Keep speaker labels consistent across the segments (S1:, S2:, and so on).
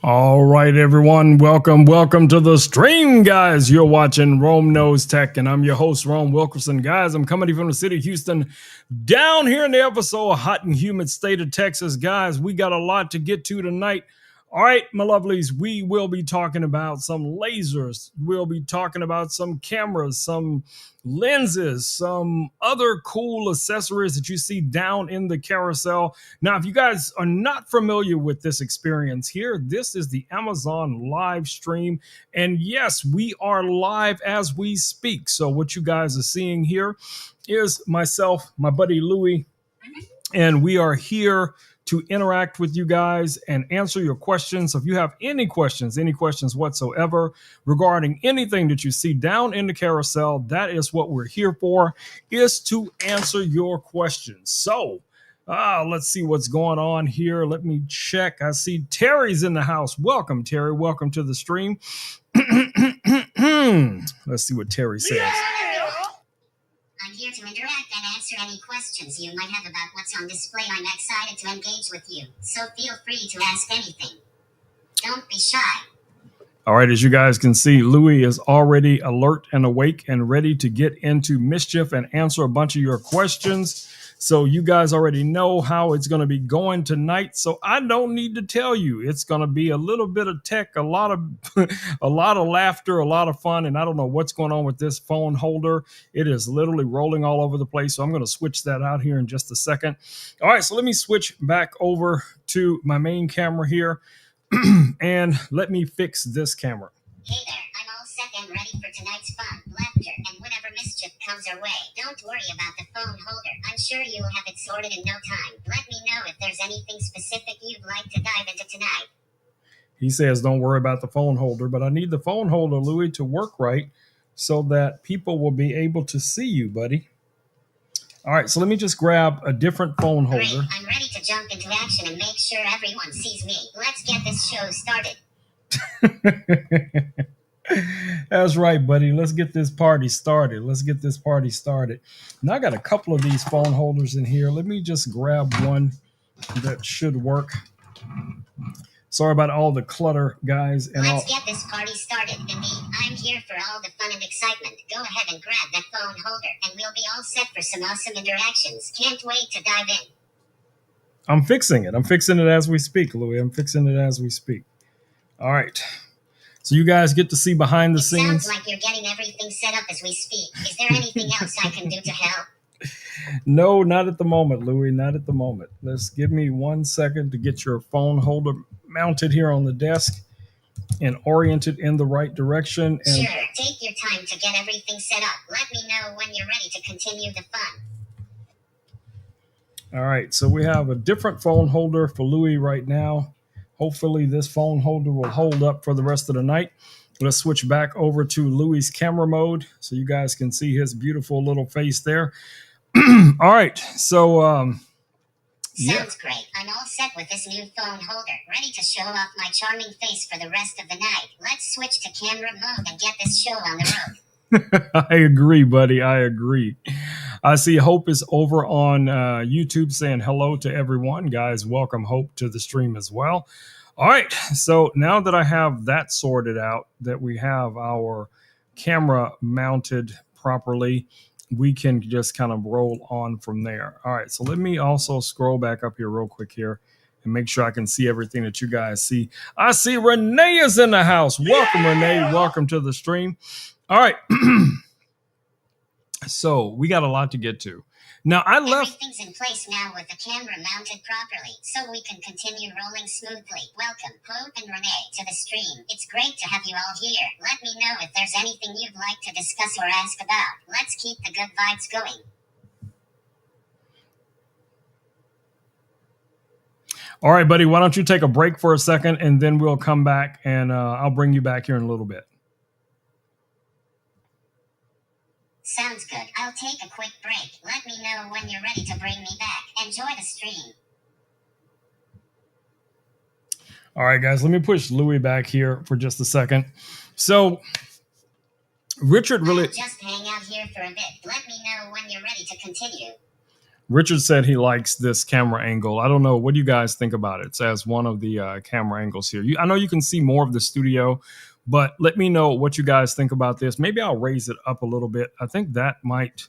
S1: All right, everyone. Welcome to the stream, guys. You're watching Rome Knows Tech, and I'm your host, Rome Wilkerson. Guys, I'm coming to you from the city of Houston, down here in the ever so hot and humid state of Texas. Guys, we got a lot to get to tonight. All right, my lovelies, we will be talking about some lasers. We'll be talking about some cameras, some lenses, some other cool accessories that you see down in the carousel. Now, if you guys are not familiar with this experience here, this is the Amazon live stream. And yes, we are live as we speak. So what you guys are seeing here is myself, my buddy Louie, and we are here to interact with you guys and answer your questions. So if you have any questions whatsoever regarding anything that you see down in the carousel, that is what we're here for, is to answer your questions. So let's see what's going on here. Let me check. I see Terry's in the house. Welcome, Terry. Welcome to the stream. Let's see what Terry says.
S2: I'm here to interact and answer any questions you might have about what's on display. I'm excited to engage with you, so feel free to ask anything. Don't be shy.
S1: All right, as you guys can see, Louie is already alert and awake and ready to get into mischief and answer a bunch of your questions. So you guys already know how it's going to be going tonight. So I don't need to tell you. It's going to be a little bit of tech, a lot of a lot of laughter, a lot of fun. And I don't know what's going on with this phone holder. It is literally rolling all over the place. So I'm going to switch that out here in just a second. All right, so let me switch back over to my main camera here. And let me fix this camera.
S2: Hey there, I'm all set and ready for tonight's fun, laughter, and whatever mischief comes our way. Don't worry about the phone holder. I'm sure you'll have it sorted in no time. Let me know if there's anything specific you'd like to dive into tonight.
S1: He says, don't worry about the phone holder, but I need the phone holder, Louie, to work right so that people will be able to see you, buddy. All right, so let me just grab a different phone holder.
S2: Great, I'm ready to jump into action and make sure everyone sees me. Let's get this show started.
S1: That's right, buddy. Let's get this party started. Now, I got a couple of these phone holders in here. Let me just grab one that should work. Sorry about all the clutter, guys. And
S2: let's get this party started. Indeed, I'm here for all the fun and excitement. Go ahead and grab that phone holder, and we'll be all set for some awesome interactions. Can't wait to dive in.
S1: I'm fixing it. I'm fixing it as we speak, Louie. I'm fixing it as we speak. All right. So you guys get to see behind the scenes.
S2: Sounds like you're getting everything set up as we speak. Is there anything else I can do to help?
S1: No, not at the moment, Louie. Not at the moment. Let's give me 1 second to get your phone holder mounted here on the desk and oriented in the right direction. And
S2: sure, take your time to get everything set up. Let me know when you're ready to continue the fun.
S1: All right, so we have a different phone holder for Louie right now. Hopefully this phone holder will hold up for the rest of the night. Let's switch back over to Louie's camera mode so you guys can see his beautiful little face there. All right, so
S2: sounds great. I'm all set with this new phone holder, ready to show off my charming face for the rest of the night. Let's switch to camera mode and get this show on the road.
S1: I agree, buddy. I agree. I see Hope is over on YouTube saying hello to everyone. Guys, welcome Hope to the stream as well. All right, so now that I have that sorted out, that we have our camera mounted properly, we can just kind of roll on from there. All right, so let me also scroll back up here real quick here and make sure I can see everything that you guys see. I see Renee is in the house. Welcome, Renee. Welcome to the stream. All right. So we got a lot to get to. Now,
S2: everything's in place now with the camera mounted properly, so we can continue rolling smoothly. Welcome, Hope and Renee, to the stream. It's great to have you all here. Let me know if there's anything you'd like to discuss or ask about. Let's keep the good vibes going.
S1: All right, buddy, why don't you take a break for a second, and then we'll come back, and I'll bring you back here in a little bit.
S2: Sounds good. I'll take a quick break. Let me know when you're ready to bring me back. Enjoy the stream.
S1: All right, guys, let me push Louie back here for just a second. So, Richard really...
S2: Just hang out here for a bit. Let me know when you're ready to continue.
S1: Richard said he likes this camera angle. I don't know. What do you guys think about it? It's as one of the camera angles here. I know you can see more of the studio, but let me know what you guys think about this. Maybe I'll raise it up a little bit. I think that might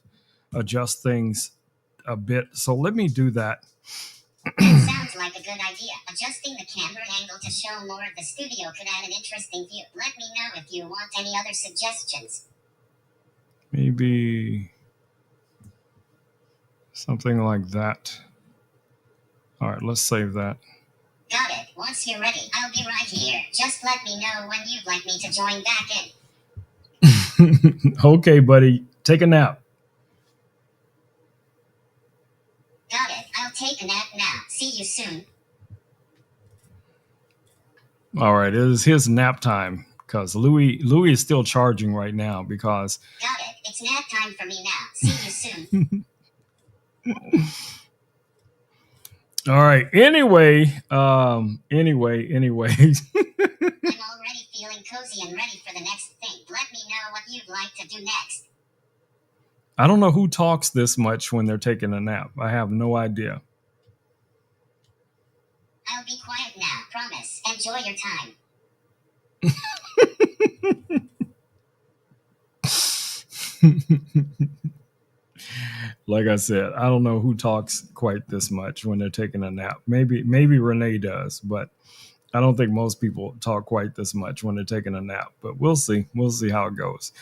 S1: adjust things a bit. So let me do that.
S2: Sounds like a good idea. Adjusting the camera angle to show more of the studio could add an interesting view. Let me know if you want any other suggestions.
S1: Maybe something like that. All right, let's save that.
S2: Got it. Once you're ready, I'll be right here. Just let me know when you'd like me to join back
S1: in. Okay, buddy. Take a nap.
S2: Got it. I'll take a nap now. See you soon.
S1: All right, it is his nap time because Louis is still charging right now because.
S2: Got it. It's nap time for me now. See you soon.
S1: All right. Anyway.
S2: I'm already feeling cozy and ready for the next thing. Let me know what you'd like to do next.
S1: I don't know who talks this much when they're taking a nap. I have no idea.
S2: I'll be quiet now. Promise. Enjoy your time.
S1: Like I said, I don't know who talks quite this much when they're taking a nap. Maybe Renee does, but I don't think most people talk quite this much when they're taking a nap. But we'll see. We'll see how it goes.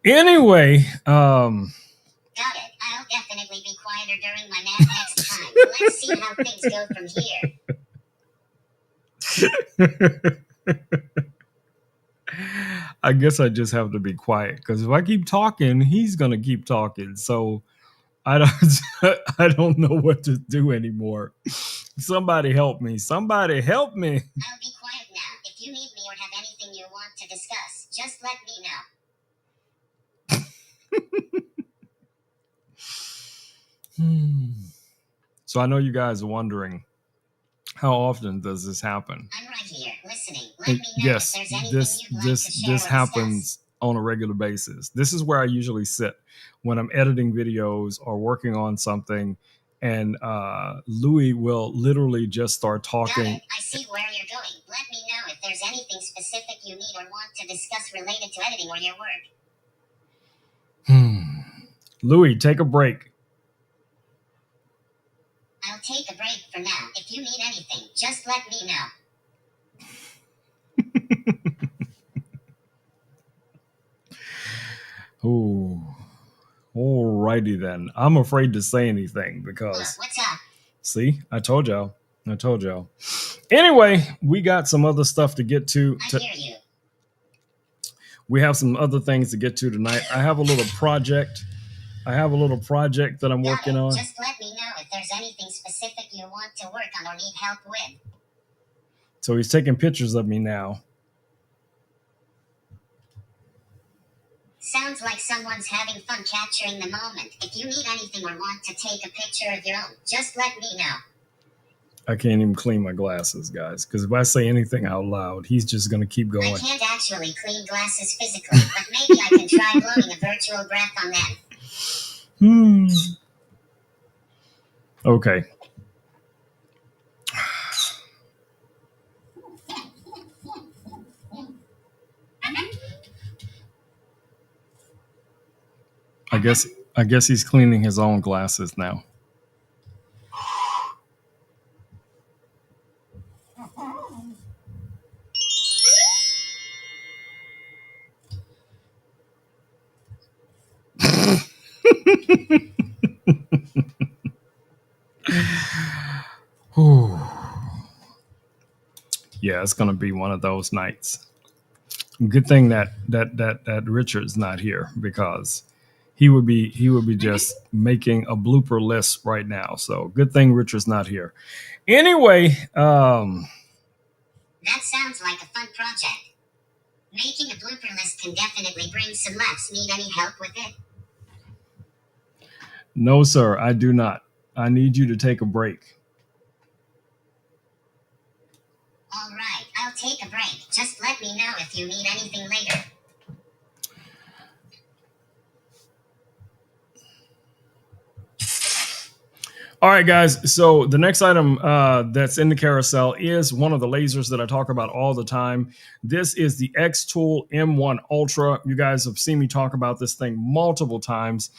S1: Anyway,
S2: got it. I'll definitely be quieter during my nap next time. Let's see how things go from here.
S1: I guess I just have to be quiet because if I keep talking, he's gonna keep talking. So I don't know what to do anymore. Somebody help me. Somebody help me.
S2: I'll be quiet now. If you need me or have anything you want to discuss, just let me
S1: know. So I know you guys are wondering, how often does this happen?
S2: I'm right here listening. Let me know
S1: yes,
S2: if there's anything you'd like to share
S1: this happens on a regular basis. This is where I usually sit when I'm editing videos or working on something, and Louis will literally just start talking.
S2: Got it. I see where you're going. Let me know if there's anything specific you need or want to discuss related to editing or your work.
S1: Louis, take a break.
S2: I'll take a break for now. If you need anything, just let me know.
S1: Oh, alrighty then. I'm afraid to say anything because.
S2: What's up?
S1: See, I told y'all. Anyway, we got some other stuff to get to.
S2: I hear you.
S1: We have some other things to get to tonight. I have a little project. that I'm working on.
S2: Just let me know if there's anything specific you want to work on or need help with.
S1: So he's taking pictures of me now.
S2: Sounds like someone's having fun capturing the moment. If you need anything or want to take a picture of your own, just let me know.
S1: I can't even clean my glasses, guys, because if I say anything out loud, he's just going to keep going.
S2: I can't actually clean glasses physically, but maybe I can try blowing a virtual breath on them.
S1: Okay. I guess he's cleaning his own glasses now. Yeah, it's gonna be one of those nights. Good thing that Richard's not here because he would be just making a blooper list right now. So good thing Richard's not here. Anyway,
S2: that sounds like a fun project. Making a blooper list can definitely bring some laughs. Need any help with it?
S1: No, sir, I do not. I need you to take a break.
S2: All right, I'll take a break. Just let me know if you need anything later.
S1: All right, guys. So the next item that's in the carousel is one of the lasers that I talk about all the time. This is the X-Tool M1 Ultra. You guys have seen me talk about this thing multiple times.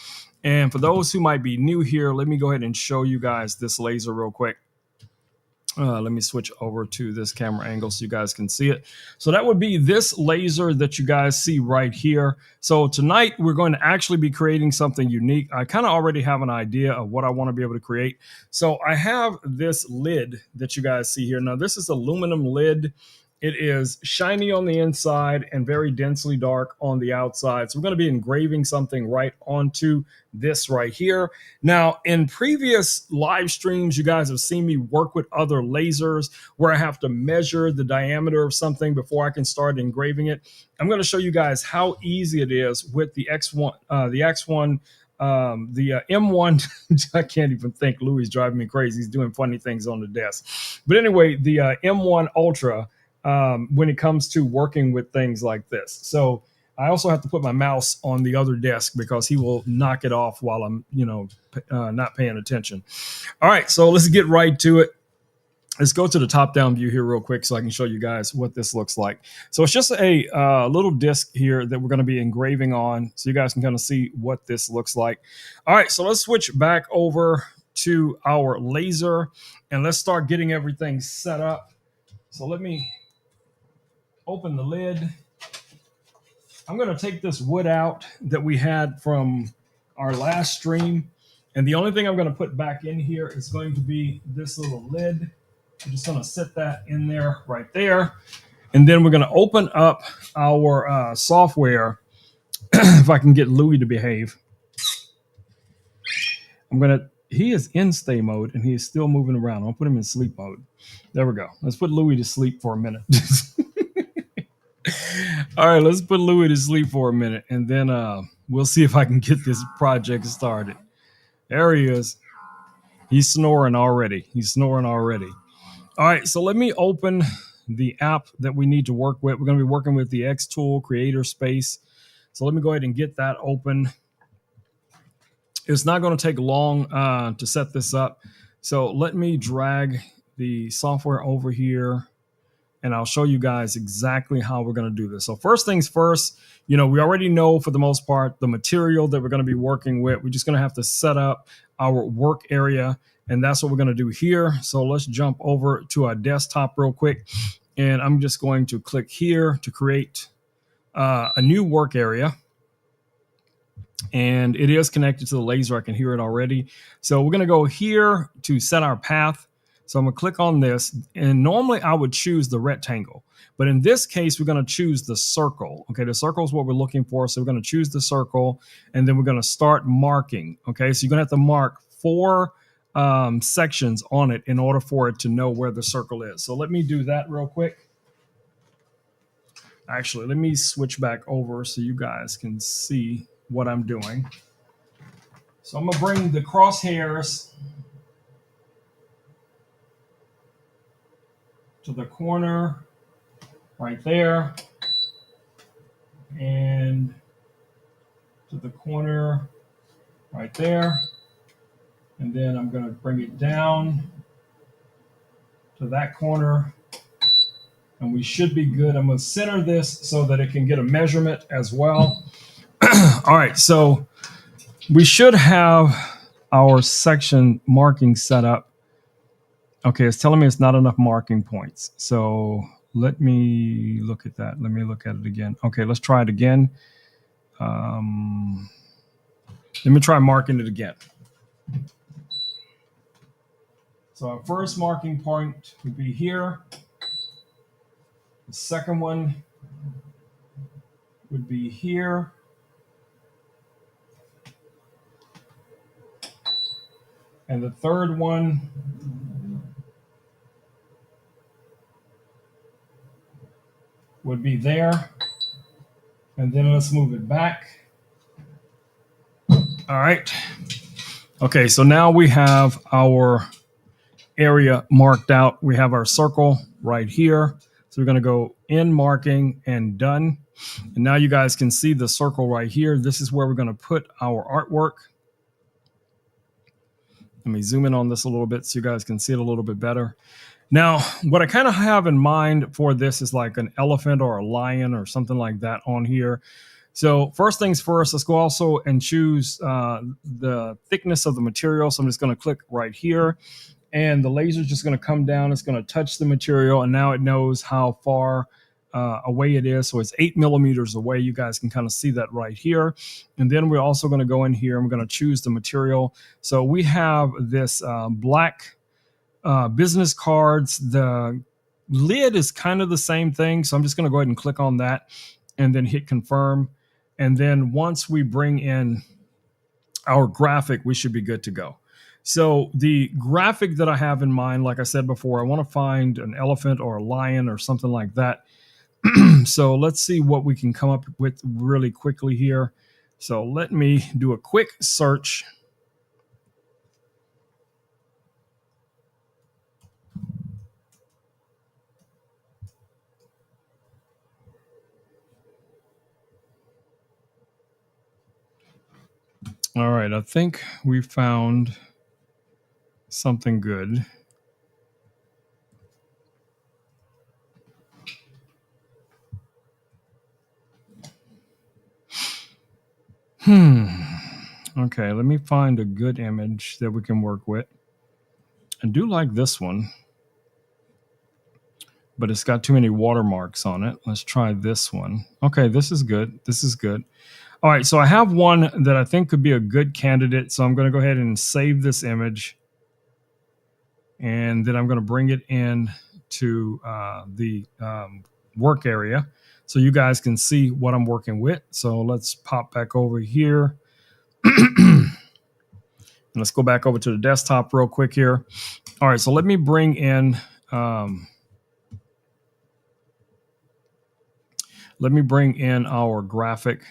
S1: And for those who might be new here, let me go ahead and show you guys this laser real quick. Let me switch over to this camera angle so you guys can see it. So that would be this laser that you guys see right here. So tonight we're going to actually be creating something unique. I kind of already have an idea of what I want to be able to create. So I have this lid that you guys see here. Now this is aluminum lid. It is shiny on the inside and very densely dark on the outside. So we're going to be engraving something right onto this right here. Now, in previous live streams, you guys have seen me work with other lasers where I have to measure the diameter of something before I can start engraving it. I'm going to show you guys how easy it is with the M1. I can't even think. Louis is driving me crazy. He's doing funny things on the desk. But anyway, the M1 Ultra, when it comes to working with things like this. So I also have to put my mouse on the other desk because he will knock it off while I'm, not paying attention. All right, so let's get right to it. Let's go to the top-down view here real quick so I can show you guys what this looks like. So it's just a little disc here that we're going to be engraving on so you guys can kind of see what this looks like. All right, so let's switch back over to our laser, and let's start getting everything set up. So let me open the lid. I'm going to take this wood out that we had from our last stream. And the only thing I'm going to put back in here is going to be this little lid. I'm just going to set that in there right there. And then we're going to open up our software. If I can get Louis to behave. He is in stay mode and he is still moving around. I'll put him in sleep mode. There we go. Let's put Louis to sleep for a minute. All right, let's put Louis to sleep for a minute, and then we'll see if I can get this project started. There he is. He's snoring already. All right, so let me open the app that we need to work with. We're going to be working with the X-Tool Creator Space. So let me go ahead and get that open. It's not going to take long to set this up. So let me drag the software over here, and I'll show you guys exactly how we're going to do this. So first things first, we already know for the most part the material that we're going to be working with. We're just going to have to set up our work area, and that's what we're going to do here. So let's jump over to our desktop real quick, and I'm just going to click here to create a new work area. And it is connected to the laser. I can hear it already. So we're going to go here to set our path. So I'm going to click on this, and normally I would choose the rectangle, but in this case, we're going to choose the circle. Okay, the circle is what we're looking for. So we're going to choose the circle, and then we're going to start marking. Okay, so you're going to have to mark 4 sections on it in order for it to know where the circle is. So let me do that real quick. Actually, let me switch back over so you guys can see what I'm doing. So I'm going to bring the crosshairs to the corner right there, and to the corner right there, and then I'm going to bring it down to that corner, and we should be good. I'm going to center this so that it can get a measurement as well. All right, so we should have our section marking set up. Okay, it's telling me it's not enough marking points. So let me look at that. Let me look at it again. Okay, let's try it again. Let me try marking it again. So our first marking point would be here. The second one would be here. And the third one would be there. And then let's move it back. All right. Okay, so now we have our area marked out. We have our circle right here. So we're going to go in marking and done. And now you guys can see the circle right here. This is where we're going to put our artwork. Let me zoom in on this a little bit so you guys can see it a little bit better. Now, what I kind of have in mind for this is like an elephant or a lion or something like that on here. So first things first, let's go also and choose the thickness of the material. So I'm just going to click right here, and the laser is just going to come down. It's going to touch the material, and now it knows how far away it is. So it's 8 millimeters away. You guys can kind of see that right here. And then we're also going to go in here and we're going to choose the material. So we have this black business cards. The lid is kind of the same thing. So I'm just going to go ahead and click on that and then hit confirm. And then once we bring in our graphic, we should be good to go. So the graphic that I have in mind, like I said before, I want to find an elephant or a lion or something like that. So let's see what we can come up with really quickly here. So let me do a quick search. All right, I think we found something good. Okay, let me find a good image that we can work with. I do like this one, but it's got too many watermarks on it. Let's try this one. Okay, this is good. This is good. All right, so I have one that I think could be a good candidate. So I'm going to go ahead and save this image. And then I'm going to bring it in to the work area so you guys can see what I'm working with. So let's pop back over here. Let's go back over to the desktop real quick here. All right, so let me bring in our graphic.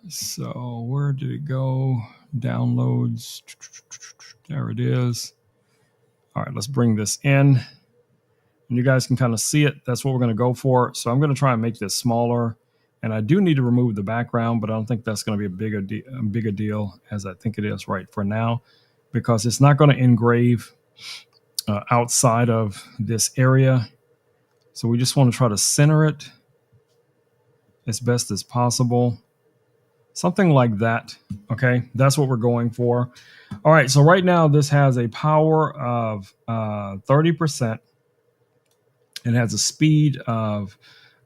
S1: So where did it go? Downloads. There it is. All right, let's bring this in. And you guys can kind of see it. That's what we're going to go for. So I'm going to try and make this smaller. And I do need to remove the background, but I don't think that's going to be a bigger deal as I think it is right for now, because it's not going to engrave outside of this area. So we just want to try to center it as best as possible. Something like that. Okay, that's what we're going for. All right, so right now this has a power of 30%. It has a speed of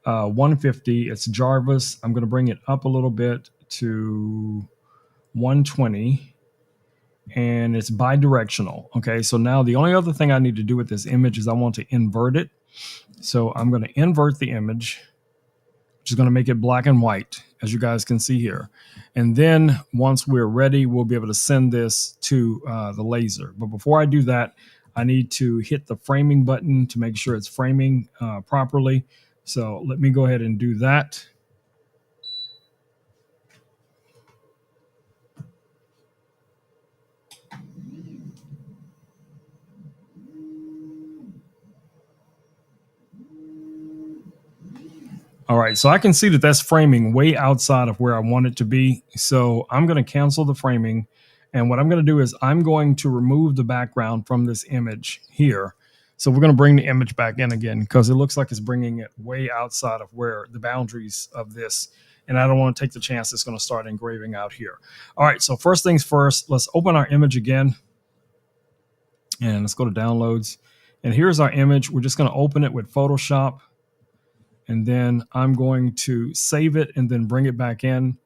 S1: 150. It's Jarvis. I'm going to bring it up a little bit to 120. And it's bidirectional. Okay, so now the only other thing I need to do with this image is I want to invert it. So I'm going to invert the image, which is going to make it black and white, as you guys can see here. And then once we're ready, we'll be able to send this to the laser. But before I do that, I need to hit the framing button to make sure it's framing properly. So let me go ahead and do that. All right, so I can see that that's framing way outside of where I want it to be. So I'm going to cancel the framing. And what I'm going to do is I'm going to remove the background from this image here. So we're going to bring the image back in again because it looks like it's bringing it way outside of where the boundaries of this. And I don't want to take the chance it's going to start engraving out here. All right, so first things first, let's open our image again. And let's go to downloads. And here's our image. We're just going to open it with Photoshop. And then I'm going to save it and then bring it back in.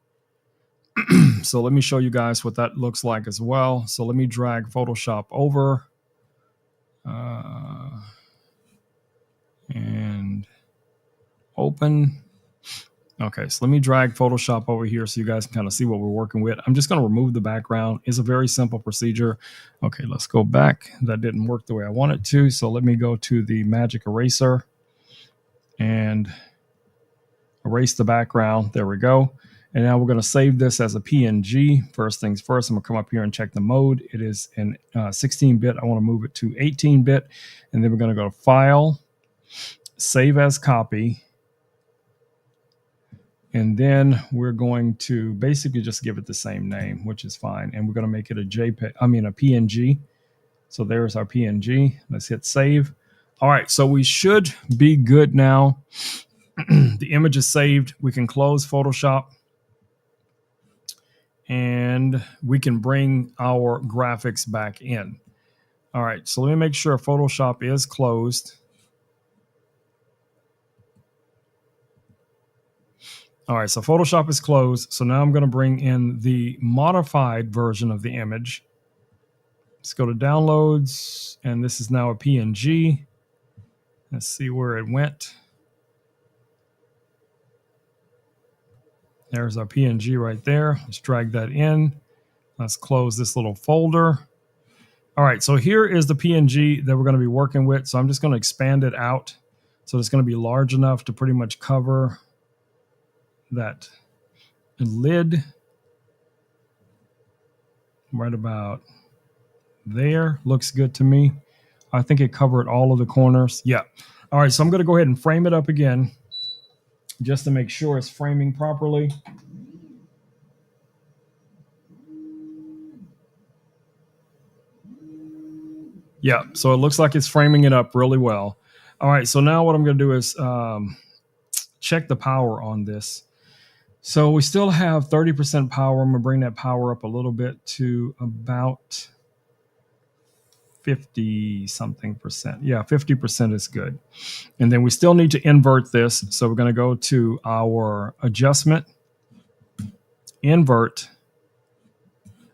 S1: So let me show you guys what that looks like as well. So let me drag Photoshop over. And open. Okay, so let me drag Photoshop over here so you guys can kind of see what we're working with. I'm just going to remove the background. It's a very simple procedure. Okay, let's go back. That didn't work the way I want it to. So let me go to the magic eraser and erase the background. There we go. And now we're going to save this as a PNG. First things first, I'm going to come up here and check the mode. It is in 16-bit. I want to move it to 18-bit. And then we're going to go to File, Save as Copy. And then we're going to basically just give it the same name, which is fine. And we're going to make it a JPEG, I mean a PNG. So there's our PNG. Let's hit save. All right, so we should be good now. The image is saved. We can close Photoshop and we can bring our graphics back in. All right, so let me make sure Photoshop is closed. All right, so Photoshop is closed. So now I'm going to bring in the modified version of the image. Let's go to downloads, and this is now a PNG. Let's see where it went. There's our PNG right there. Let's drag that in. Let's close this little folder. All right, so here is the PNG that we're going to be working with. So I'm just going to expand it out. So it's going to be large enough to pretty much cover that lid right about there. Looks good to me. I think it covered all of the corners. Yeah. All right, so I'm going to go ahead and frame it up again just to make sure it's framing properly. Yeah, so it looks like it's framing it up really well. All right, so now what I'm going to do is check the power on this. So we still have 30% power. I'm going to bring that power up a little bit to about 50 something percent. Yeah, 50% is good. And then we still need to invert this. So we're going to go to our adjustment, invert,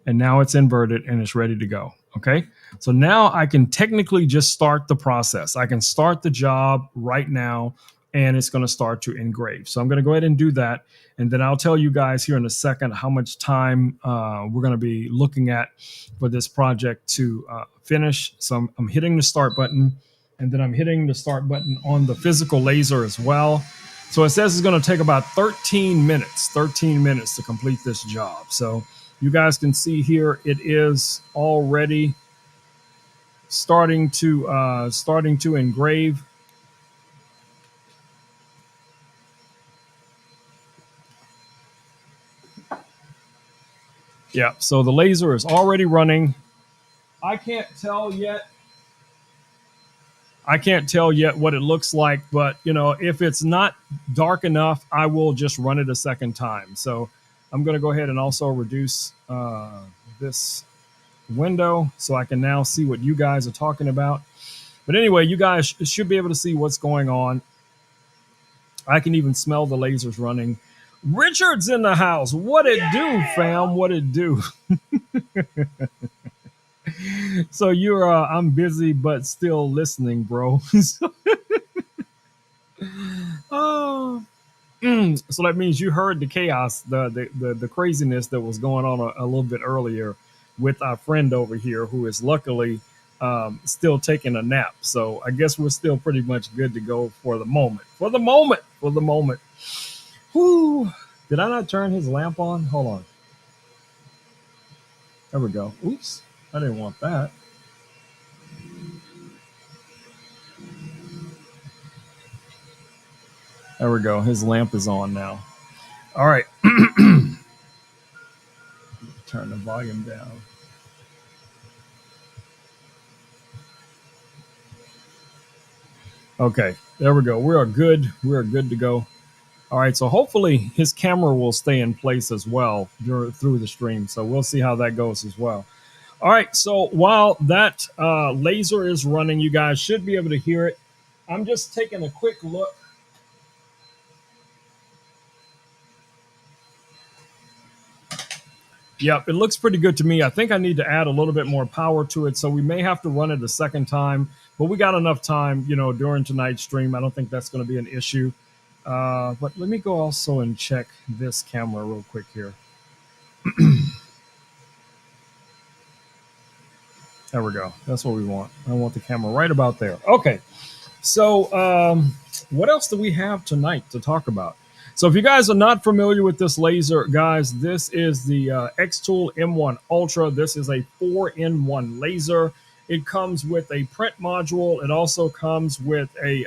S1: and now it's inverted and it's ready to go. Okay. So now I can technically just start the process. I can start the job right now and it's going to start to engrave. So I'm going to go ahead and do that. And then I'll tell you guys here in a second how much time we're going to be looking at for this project to finish. So I'm hitting the start button, and then I'm hitting the start button on the physical laser as well. So it says it's going to take about 13 minutes to complete this job. So you guys can see here, it is already starting to engrave. Yeah, so the laser is already running. I can't tell yet what it looks like, but you know, if it's not dark enough, I will just run it a second time. So I'm going to go ahead and also reduce this window so I can now see what you guys are talking about. But anyway, you guys should be able to see what's going on. I can even smell the lasers running. Richard's in the house. What it do, fam? What it do? So you're I'm busy but still listening, bro. Oh. So that means you heard the chaos, the craziness that was going on a little bit earlier with our friend over here, who is luckily still taking a nap. So I guess we're still pretty much good to go for the moment. For the moment. Whew. Did I not turn his lamp on? Hold on. There we go. Oops. I didn't want that. There we go. His lamp is on now. All right. Turn the volume down. Okay. There we go. We are good. We are good to go. All right. So hopefully his camera will stay in place as well through the stream. So we'll see how that goes as well. All right. So while that laser is running, you guys should be able to hear it. I'm just taking a quick look. Yep, it looks pretty good to me. I think I need to add a little bit more power to it, so we may have to run it a second time. But we got enough time, you know, during tonight's stream. I don't think that's going to be an issue. But let me go also and check this camera real quick here. There we go. That's what we want. I want the camera right about there. Okay. So what else do we have tonight to talk about? So if you guys are not familiar with this laser, guys, this is the X-Tool M1 Ultra. This is a 4-in-1 laser. It comes with a print module. It also comes with a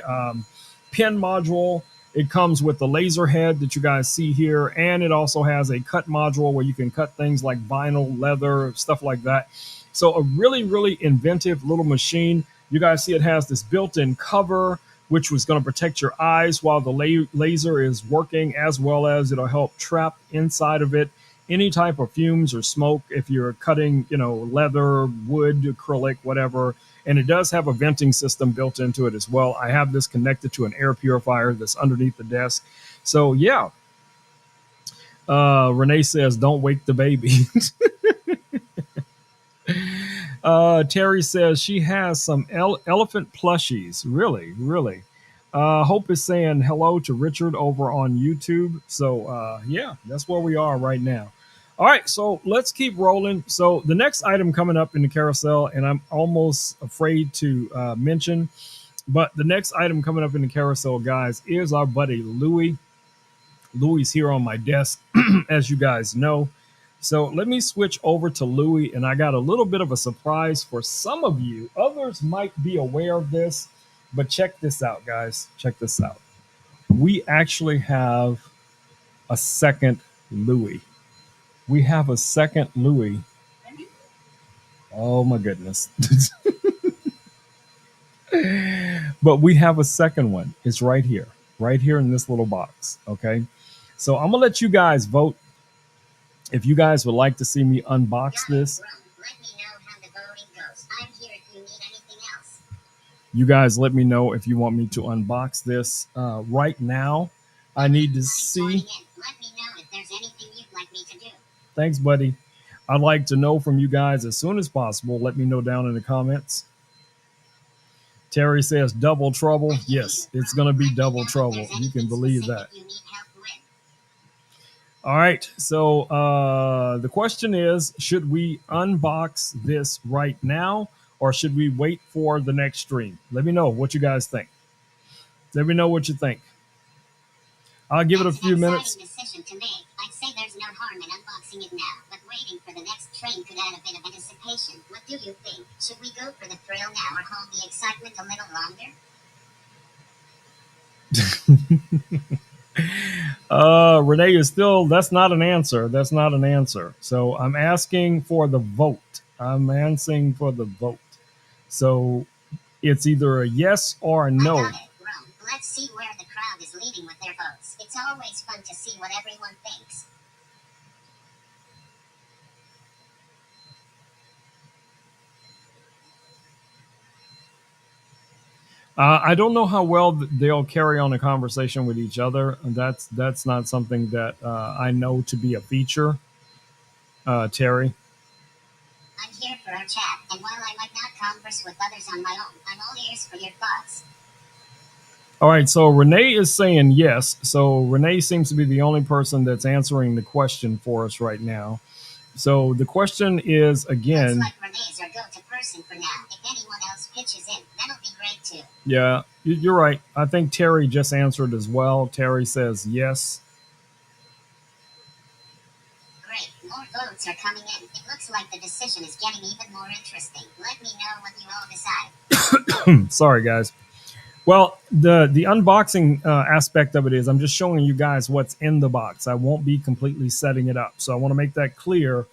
S1: pen module. It comes with the laser head that you guys see here, and it also has a cut module where you can cut things like vinyl, leather, stuff like that. So a really, really inventive little machine. You guys see it has this built-in cover, which was going to protect your eyes while the laser is working, as well as it'll help trap inside of it any type of fumes or smoke if you're cutting, leather, wood, acrylic, whatever. And it does have a venting system built into it as well. I have this connected to an air purifier that's underneath the desk. So yeah, Renee says, "Don't wake the baby." Terry says she has some elephant plushies. Really, really. Hope is saying hello to Richard over on YouTube. So yeah, that's where we are right now. All right, so let's keep rolling. So the next item coming up in the carousel, and I'm almost afraid to mention, but the next item coming up in the carousel, guys, is our buddy Louie. Louie's here on my desk, as you guys know. So let me switch over to Louie, and I got a little bit of a surprise for some of you. Others might be aware of this, but check this out, guys. Check this out. We actually have a second Louie. We have a second Louie. Oh my goodness. But we have a second one. It's right here in this little box. Okay. So I'm going to let you guys vote if you guys would like to see me unbox this.
S2: Let me know how the voting goes. I'm here if you need anything else.
S1: You guys let me know if you want me to unbox this. Right now, I need to see.
S2: Let me know if there's anything you'd like me to do.
S1: Thanks, buddy. I'd like to know from you guys as soon as possible. Let me know down in the comments. Terry says double trouble. Yes, it's going to be double trouble. You can believe that. All right. So the question is, should we unbox this right now or should we wait for the next stream? Let me know what you guys think. Let me know what you think. I'll give it a few minutes.
S2: Decision to make. I'd say there's no harm in unboxing it now, but waiting for the next train could add a bit of anticipation. What do you think? Should we go for the thrill now or hold the excitement a little
S1: longer? Renee is still, that's not an answer. That's not an answer. So I'm asking for the vote. I'm answering for the vote. So it's either a yes or a no.
S2: I got it. Let's see where the crowd is leading with their votes. It's always fun to see what everyone thinks.
S1: I don't know how well they'll carry on a conversation with each other. That's not something that I know to be a feature, Terry.
S2: I'm here for our chat, and while I might not converse with others on my own, I'm all ears for your thoughts.
S1: All right, so Renee is saying yes. So Renee seems to be the only person that's answering the question for us right now. So the question is again.
S2: Looks like Renee's our go-to person for now. If anyone else pitches in, that'll be great too.
S1: Yeah, you're right. I think Terry just answered as well. Terry says yes.
S2: Great, more votes are coming in. It looks like the decision is getting even more interesting. Let me know what you all decide.
S1: Sorry, guys. Well, the unboxing aspect of it is I'm just showing you guys what's in the box. I won't be completely setting it up. So I want to make that clear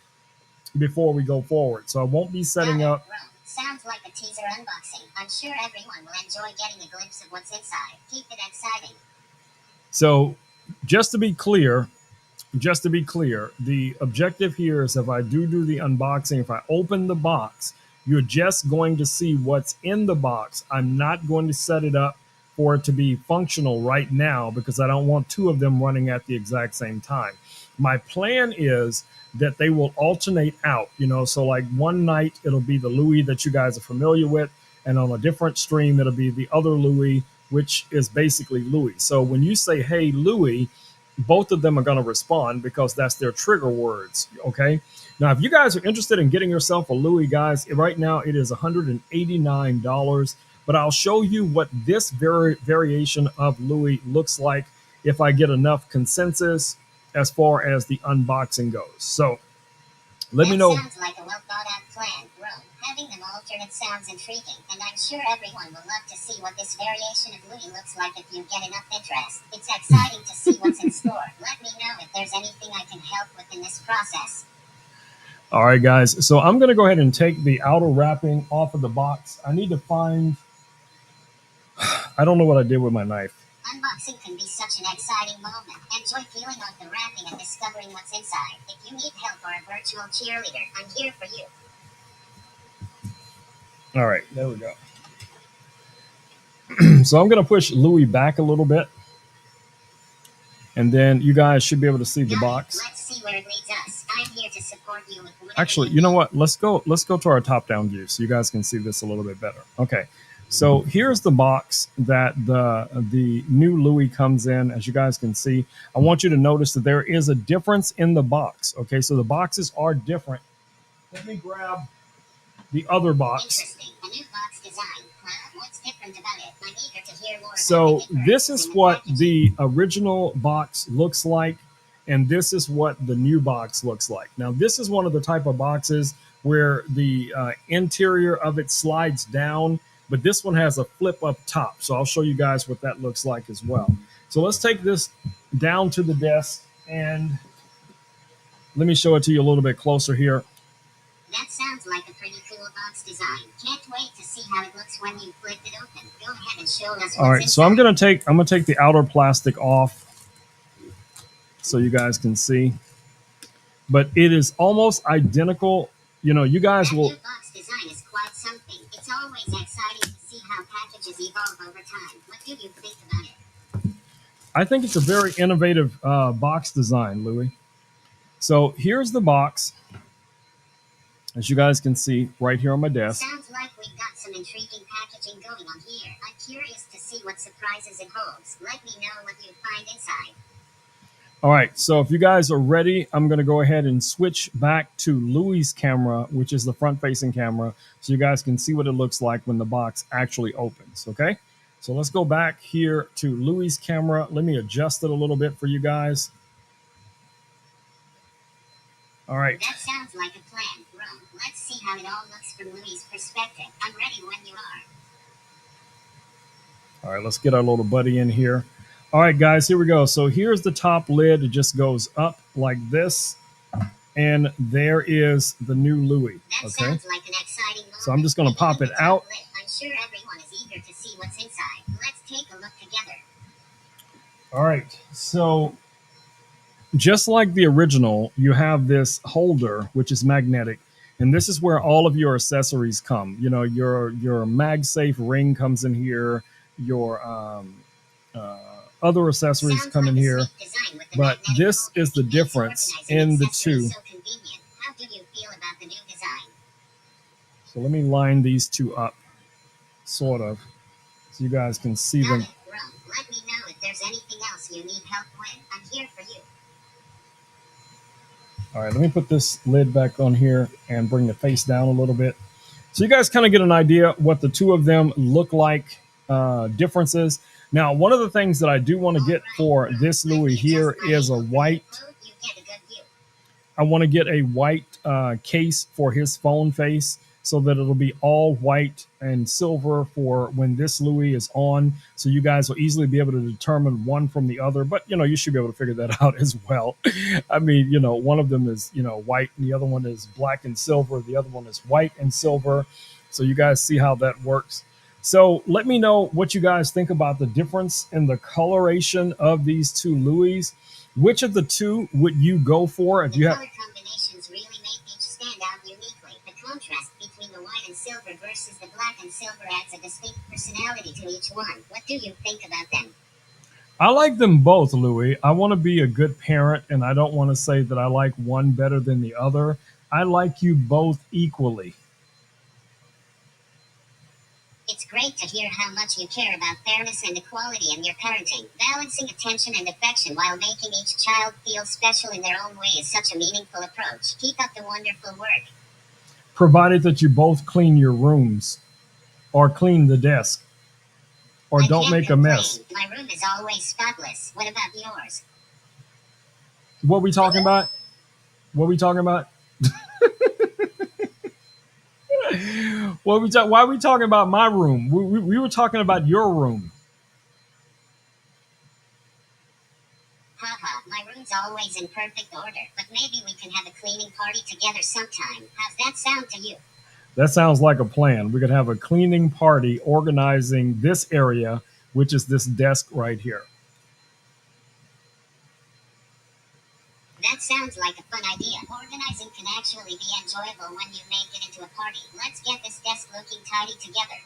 S1: before we go forward. So I won't be setting up.
S2: Sounds like a teaser unboxing. I'm sure everyone will enjoy getting a glimpse of what's inside. Keep it exciting.
S1: So just to be clear, the objective here is if I do the unboxing, if I open the box, you're just going to see what's in the box. I'm not going to set it up for it to be functional right now because I don't want two of them running at the exact same time. My plan is that they will alternate out, so like one night it'll be the Louis that you guys are familiar with, and on a different stream it'll be the other Louis, which is basically Louis. So when you say, hey, Louis, both of them are going to respond because that's their trigger words. Okay. Now, if you guys are interested in getting yourself a Louis, guys, right now it is $189. But I'll show you what this variation of Louis looks like if I get enough consensus as far as the unboxing goes. So let me know.
S2: Sounds like a well thought out plan, bro. Having them alternate sounds intriguing, and I'm sure everyone will love to see what this variation of Louie looks like if you get enough interest. It's exciting to see what's in store. Let me know if there's anything I can help with in this process.
S1: All right, guys. So I'm going to go ahead and take the outer wrapping off of the box. I need to find, I don't know what I did with my knife.
S2: Unboxing can be such an exciting moment. Enjoy peeling off the wrapping and discovering what's inside. If you need help or a virtual cheerleader, I'm here for you.
S1: All right, there we go. So I'm going to push Louie back a little bit. And then you guys should be able to see the box.
S2: Let's see where it leads us. I'm here to support you with whatever
S1: Actually, you know what? Let's go to our top-down view so you guys can see this a little bit better. Okay. So here's the box that the new Louie comes in. As you guys can see, I want you to notice that there is a difference in the box. Okay, so the boxes are different. Let me grab the other box.
S2: Interesting. A new box design. What's different about it? I'm eager to hear more.
S1: So this is what the original box looks like, and this is what the new box looks like. Now, this is one of the type of boxes where the interior of it slides down, but this one has a flip up top. So I'll show you guys what that looks like as well. So let's take this down to the desk, and let me show it to you a little bit closer here.
S2: That sounds like a pretty cool box design. Can't wait to see how it looks when you flip it open. Go ahead and show us what's
S1: All right,
S2: inside.
S1: so I'm gonna take the outer plastic off so you guys can see. But it is almost identical. You know, you guys will.
S2: That new box design is quite something. It's always exciting to see how packages evolve over time. What do you think about it?
S1: I think it's a very innovative box design, Louie. So here's the box. As you guys can see right here on my desk.
S2: Sounds like we've got some intriguing packaging going on here. I'm curious to see what surprises it holds. Let me know what you find inside.
S1: All right, so if you guys are ready, I'm going to go ahead and switch back to Louie's camera, which is the front-facing camera, so you guys can see what it looks like when the box actually opens, okay? So let's go back here to Louie's camera. Let me adjust it a little bit for you guys. All right.
S2: That sounds like a plan, Rome. Let's see how it all looks from Louie's perspective. I'm ready when you are.
S1: All right, let's get our little buddy in here. All right, guys, here we go. So here's the top lid. It just goes up like this. And there is the new Louie.
S2: That sounds like an exciting moment.
S1: So I'm just going to pop it out.
S2: I'm sure everyone is eager to see what's inside. Let's take a look together.
S1: All right, so just like the original, you have this holder, which is magnetic. And this is where all of your accessories come. You know, your MagSafe ring comes in here. Your other accessories come in here. But this is the difference in the two.
S2: How do you feel about the new design?
S1: So let me line these two up, sort of, so you guys can see them.
S2: Let me know if there's anything else you need help with. I'm here for you.
S1: All right, let me put this lid back on here and bring the face down a little bit. So you guys kind of get an idea what the two of them look like, differences. Now, one of the things that I do want to get for this Louie here is a white. I want to get a white case for his phone face so that it'll be all white and silver for when this Louie is on. So you guys will easily be able to determine one from the other. But, you know, you should be able to figure that out as well. I mean, you know, one of them is, you know, white and the other one is black and silver. The other one is white and silver. So you guys see how that works. So let me know what you guys think about the difference in the coloration of these two Louies. Which of the two would you go for if you have?
S2: The color combinations really make each stand out uniquely. The contrast between the white and silver versus the black and silver adds a distinct personality to each one. What do you think about them?
S1: I like them both, Louie. I want to be a good parent, and I don't want to say that I like one better than the other. I like you both equally.
S2: It's great to hear how much you care about fairness and equality in your parenting. Balancing attention and affection while making each child feel special in their own way is such a meaningful approach. Keep up the wonderful work.
S1: Provided that you both clean your rooms or clean the desk or don't make a mess.
S2: My room is always spotless. What about yours?
S1: What we talking about? What we talking about? Why are we talking about my room? We were talking about your room.
S2: Haha, my room's always in perfect order, but maybe we can have a cleaning party together sometime. How's that sound to you?
S1: That sounds like a plan. We could have a cleaning party organizing this area, which is this desk right here.
S2: That sounds like a fun idea. Organizing can actually be enjoyable when you make it into a party. Let's get this desk looking tidy together.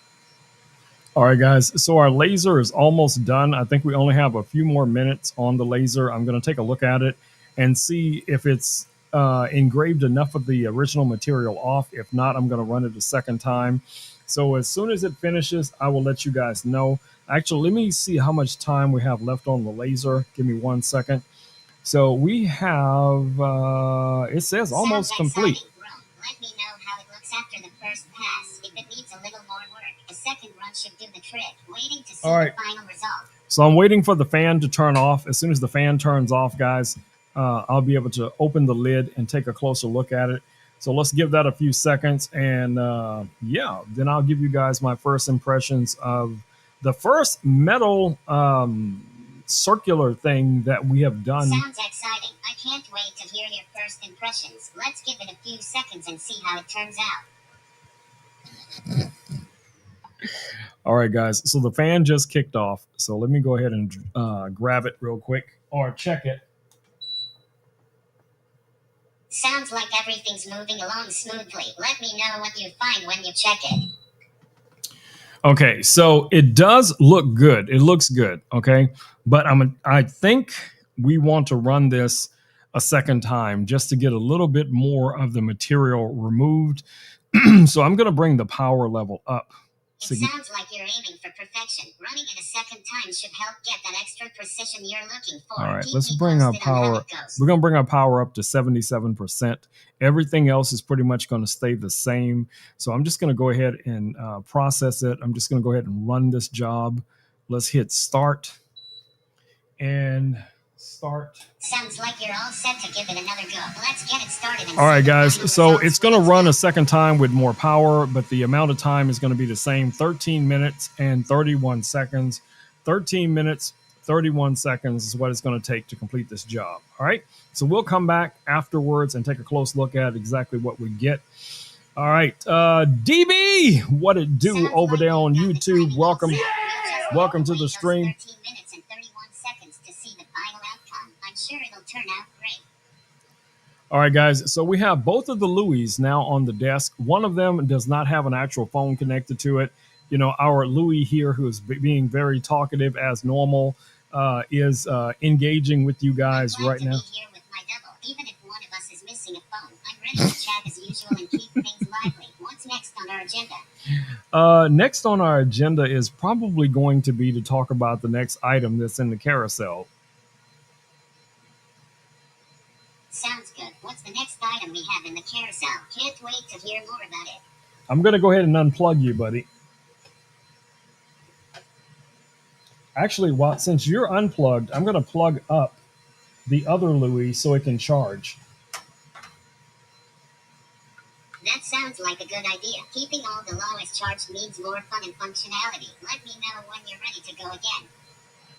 S1: All right, guys. So our laser is almost done. I think we only have a few more minutes on the laser. I'm going to take a look at it and see if it's engraved enough of the original material off. If not, I'm going to run it a second time. So as soon as it finishes, I will let you guys know. Actually, let me see how much time we have left on the laser. Give me 1 second. So we have, it says almost complete.
S2: Let me know how it looks after the first pass. If it needs a little more work, the second run should do the trick. Waiting to see the final result.
S1: So I'm waiting for the fan to turn off. As soon as the fan turns off, guys, I'll be able to open the lid and take a closer look at it. So let's give that a few seconds. And yeah, then I'll give you guys my first impressions of the first metal circular thing that we have done.
S2: Sounds exciting. I can't wait to hear your first impressions. Let's give it a few seconds and see how it turns out.
S1: All right, guys. So the fan just kicked off. So let me go ahead and grab it real quick or check it.
S2: Sounds like everything's moving along smoothly. Let me know what you find when you check it.
S1: Okay, so it does look good. It looks good. Okay, but I think we want to run this a second time just to get a little bit more of the material removed. So I'm going to bring the power level up.
S2: It sounds like you're aiming for perfection. Running it a second time should help get that extra precision you're looking for.
S1: All right, let's bring our power. We're going to bring our power up to 77%. Everything else is pretty much going to stay the same. So I'm just going to go ahead and process it. I'm just going to go ahead and run this job. Let's hit start and start.
S2: Sounds like you're all set to give it another go. Let's get it started.
S1: All right, guys. So it's going to run a second time with more power, but the amount of time is going to be the same. 13 minutes and 31 seconds. 13 minutes, 31 seconds is what it's going to take to complete this job. All right. So we'll come back afterwards and take a close look at exactly what we get. All right. DB, what it do over there on YouTube? Welcome. Welcome to the stream.
S2: 13 minutes and 31 seconds to see the final outcome. I'm sure it'll turn out great.
S1: All right, guys. So we have both of the Louis now on the desk. One of them does not have an actual phone connected to it. You know, our Louis here, who is being very talkative as normal, is engaging with you guys right now.
S2: Here with my double. Even if one of us is missing a phone, I'm ready to chat as usual and keep things lively. What's next on our agenda?
S1: Next on our agenda is probably going to be to talk about the next item that's in the carousel.
S2: Sounds good. What's the next item we have in the carousel? Can't wait to hear more about it.
S1: I'm going to go ahead and unplug you, buddy. Actually, since you're unplugged, I'm going to plug up the other Louis so it can charge.
S2: That sounds like a good idea. Keeping all the lowest charged means more fun and functionality. Let me know when you're ready to go again.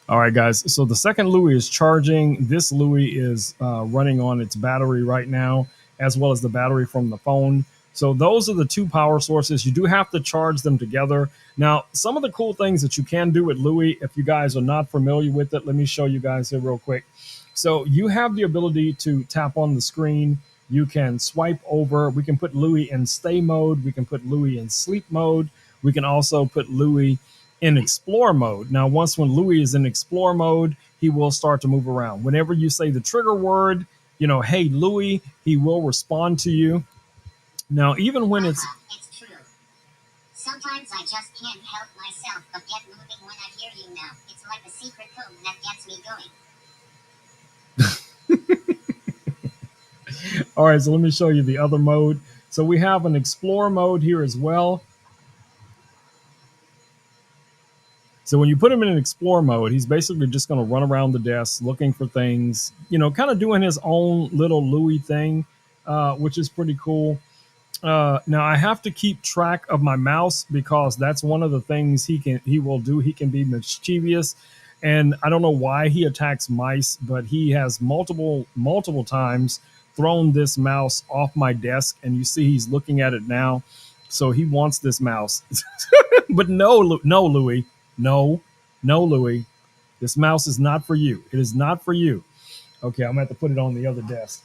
S1: All right, guys. So the second Louis is charging. This Louis is running on its battery right now, as well as the battery from the phone. So those are the two power sources. You do have to charge them together. Now, some of the cool things that you can do with Louis, if you guys are not familiar with it, let me show you guys here real quick. So you have the ability to tap on the screen. You can swipe over. We can put Louis in stay mode. We can put Louis in sleep mode. We can also put Louis in explore mode. Now, when Louis is in explore mode, he will start to move around. Whenever you say the trigger word, you know, hey, Louis, he will respond to you. Now, even when it's
S2: true. Sometimes I just can't help myself but get moving when I hear you now. It's like a secret code that gets me going.
S1: All right, so let me show you the other mode. So we have an explore mode here as well. So when you put him in an explore mode, he's basically just going to run around the desk looking for things, you know, kind of doing his own little Louis thing, which is pretty cool. Now I have to keep track of my mouse because that's one of the things he will do. He can be mischievous, and I don't know why he attacks mice, but he has multiple times thrown this mouse off my desk, and you see he's looking at it now. So he wants this mouse, but no, Louis, no, no, Louis, this mouse is not for you. It is not for you. Okay, I'm gonna have to put it on the other desk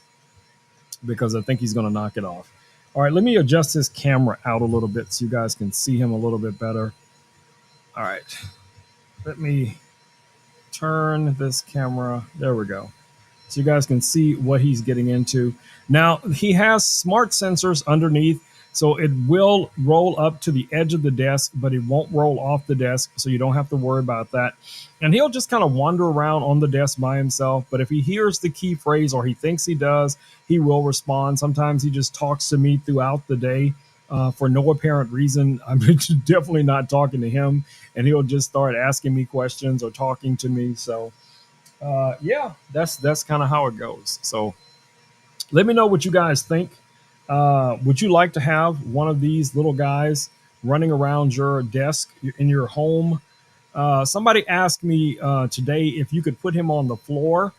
S1: because I think he's going to knock it off. All right, let me adjust his camera out a little bit so you guys can see him a little bit better. All right, let me turn this camera. There we go. So you guys can see what he's getting into. Now, he has smart sensors underneath, so it will roll up to the edge of the desk, but it won't roll off the desk, so you don't have to worry about that. And he'll just kind of wander around on the desk by himself, but if he hears the key phrase or he thinks he does, he will respond. Sometimes he just talks to me throughout the day. For no apparent reason. I'm definitely not talking to him, and he'll just start asking me questions or talking to me. So yeah, that's kind of how it goes. So let me know what you guys think. Would you like to have one of these little guys running around your desk in your home? Somebody asked me today if you could put him on the floor.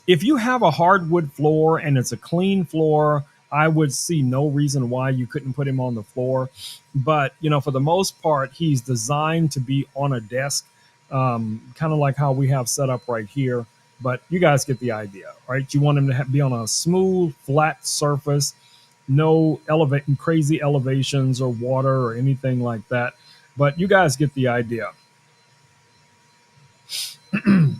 S1: If you have a hardwood floor and it's a clean floor, I would see no reason why you couldn't put him on the floor. But for the most part, he's designed to be on a desk, kind of like how we have set up right here. But you guys get the idea, right? You want him to be on a smooth, flat surface, no crazy elevations or water or anything like that. But you guys get the idea.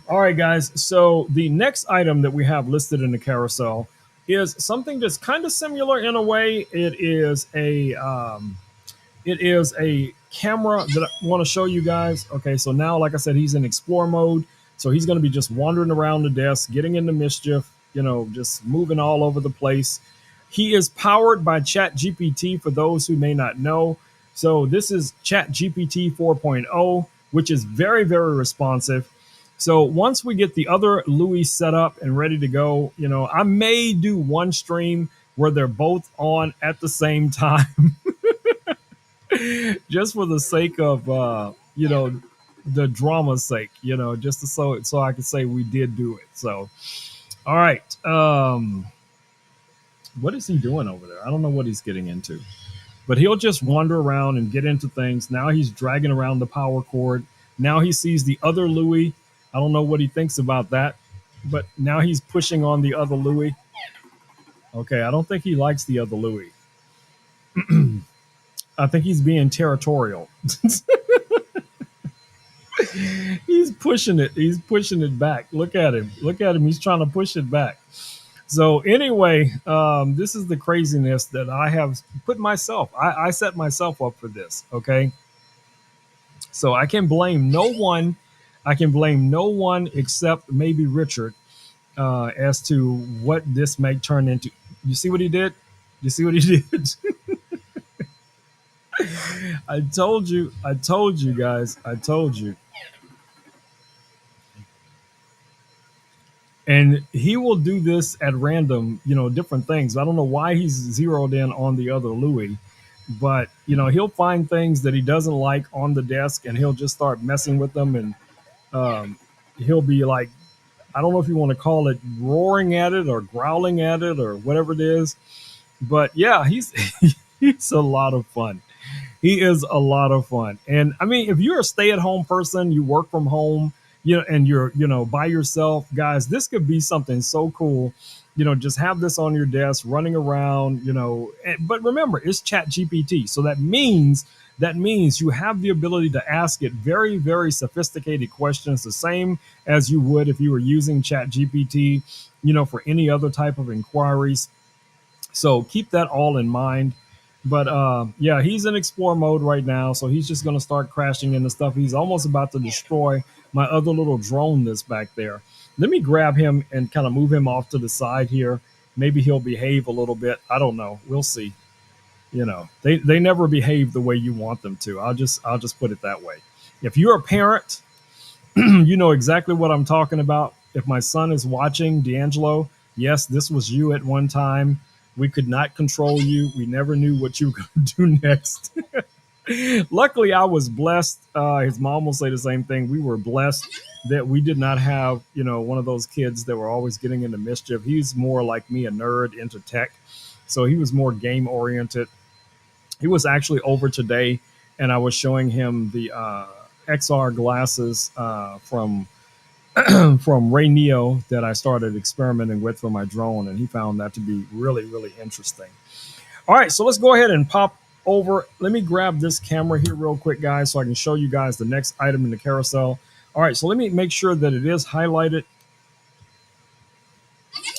S1: All right, guys. So the next item that we have listed in the carousel is something that's kind of similar in a way. It is a camera that I want to show you guys. Okay, so now, like I said, he's in explore mode. So he's going to be just wandering around the desk, getting into mischief, just moving all over the place. He is powered by ChatGPT for those who may not know. So this is ChatGPT 4.0, which is very, very responsive. So once we get the other Louis set up and ready to go, I may do one stream where they're both on at the same time, just for the sake of the drama's sake, just so I can say we did do it. So all right, what is he doing over there? I don't know what he's getting into, but he'll just wander around and get into things. Now he's dragging around the power cord. Now he sees the other Louis. I don't know what he thinks about that, but now he's pushing on the other Louis. Okay, I don't think he likes the other Louis. I think he's being territorial. He's pushing it. He's pushing it back. Look at him. Look at him. He's trying to push it back. So anyway, this is the craziness that I have put myself. I set myself up for this. Okay, so I can blame no one. I can blame no one except maybe Richard as to what this may turn into. You see what he did? You see what he did? I told you. I told you guys. I told you. And he will do this at random, different things. I don't know why he's zeroed in on the other Louis, but he'll find things that he doesn't like on the desk, and he'll just start messing with them, and he'll be like, I don't know if you want to call it roaring at it or growling at it or whatever it is, but yeah, he's he's a lot of fun. He is a lot of fun. And I mean, if you're a stay-at-home person, you work from home, and you're, by yourself, guys, this could be something so cool. Just have this on your desk, running around, but remember, it's Chat GPT. So that means you have the ability to ask it very, very sophisticated questions, the same as you would if you were using Chat GPT, for any other type of inquiries. So keep that all in mind. But yeah, he's in explore mode right now, so he's just going to start crashing into stuff. He's almost about to destroy my other little drone that's back there. Let me grab him and kind of move him off to the side here. Maybe he'll behave a little bit. I don't know. We'll see. They never behave the way you want them to. I'll just put it that way. If you're a parent, you know exactly what I'm talking about. If my son is watching, D'Angelo, yes, this was you at one time. We could not control you. We never knew what you were going to do next. Luckily, I was blessed. His mom will say the same thing. We were blessed that we did not have, one of those kids that were always getting into mischief. He's more like me, a nerd into tech. So he was more game oriented. He was actually over today, and I was showing him the XR glasses from Ray Neo that I started experimenting with for my drone, and he found that to be really, really interesting. All right, so let's go ahead and pop over. Let me grab this camera here real quick, guys, so I can show you guys the next item in the carousel. All right, so let me make sure that it is highlighted.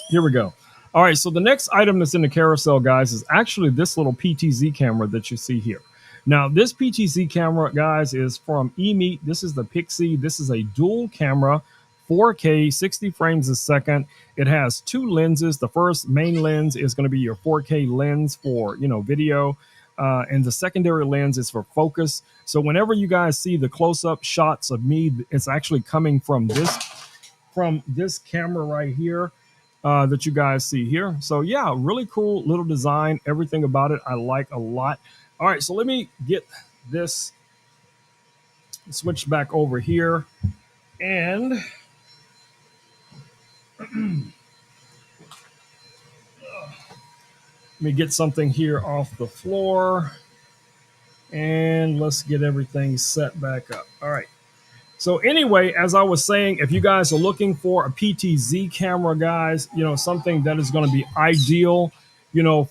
S1: Here we go. All right, so the next item that's in the carousel, guys, is actually this little PTZ camera that you see here. Now, this PTZ camera, guys, is from eMeet. This is the Pixie. This is a dual camera, 4K, 60 frames a second. It has two lenses. The first main lens is going to be your 4K lens for, video. And the secondary lens is for focus. So whenever you guys see the close-up shots of me, it's actually coming from this camera right here. That you guys see here. So yeah, really cool little design. Everything about it I like a lot. All right, so let me get this switched back over here, and let me get something here off the floor, and let's get everything set back up. All right. So anyway, as I was saying, if you guys are looking for a PTZ camera, guys, something that is going to be ideal,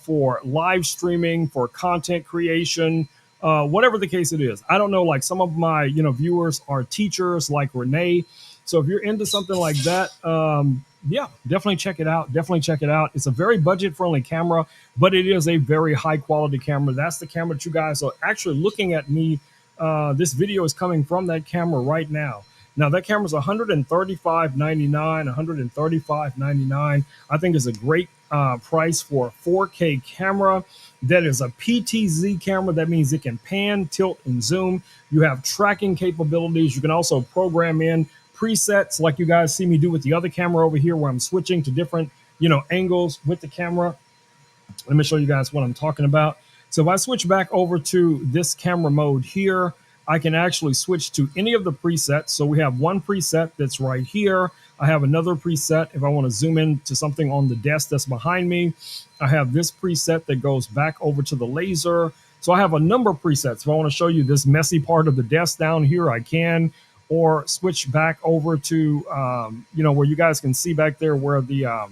S1: for live streaming, for content creation, whatever the case it is. I don't know, like some of my, viewers are teachers like Renee. So if you're into something like that, yeah, definitely check it out. Definitely check it out. It's a very budget friendly camera, but it is a very high quality camera. That's the camera that you guys are actually looking at me. This video is coming from that camera right now. Now that camera is $135.99, $135.99. I think is a great price for a 4K camera. That is a PTZ camera. That means it can pan, tilt, and zoom. You have tracking capabilities. You can also program in presets like you guys see me do with the other camera over here, where I'm switching to different, angles with the camera. Let me show you guys what I'm talking about. So if I switch back over to this camera mode here, I can actually switch to any of the presets. So we have one preset that's right here. I have another preset if I want to zoom in to something on the desk that's behind me. I have this preset that goes back over to the laser. So I have a number of presets. If I want to show you this messy part of the desk down here, I can, or switch back over to, where you guys can see back there where the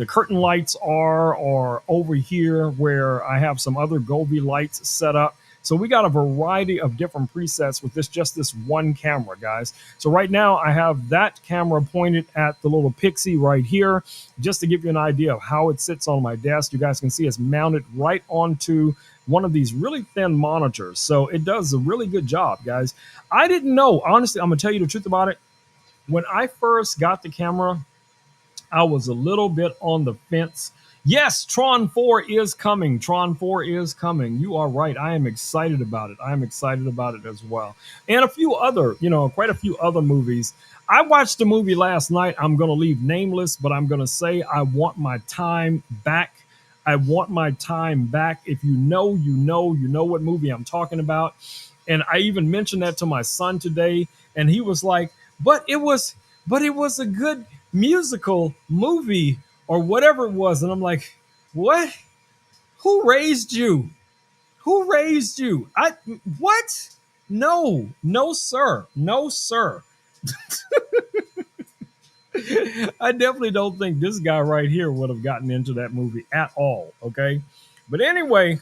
S1: curtain lights are, or over here where I have some other Gobi lights set up. So we got a variety of different presets with just this one camera, guys. So right now I have that camera pointed at the little Pixie right here, just to give you an idea of how it sits on my desk. You guys can see it's mounted right onto one of these really thin monitors. So it does a really good job, guys. I didn't know, honestly, I'm gonna tell you the truth about it. When I first got the camera, I was a little bit on the fence. Yes, Tron 4 is coming. Tron 4 is coming. You are right. I am excited about it. I am excited about it as well. And a few other, quite a few other movies. I watched a movie last night. I'm going to leave nameless, but I'm going to say I want my time back. I want my time back. If you know what movie I'm talking about. And I even mentioned that to my son today, and he was like, but it was a good musical movie or whatever it was. And I'm like, what? Who raised you? Who raised you? What? No, sir. No, sir. I definitely don't think this guy right here would have gotten into that movie at all. Okay. But anyway,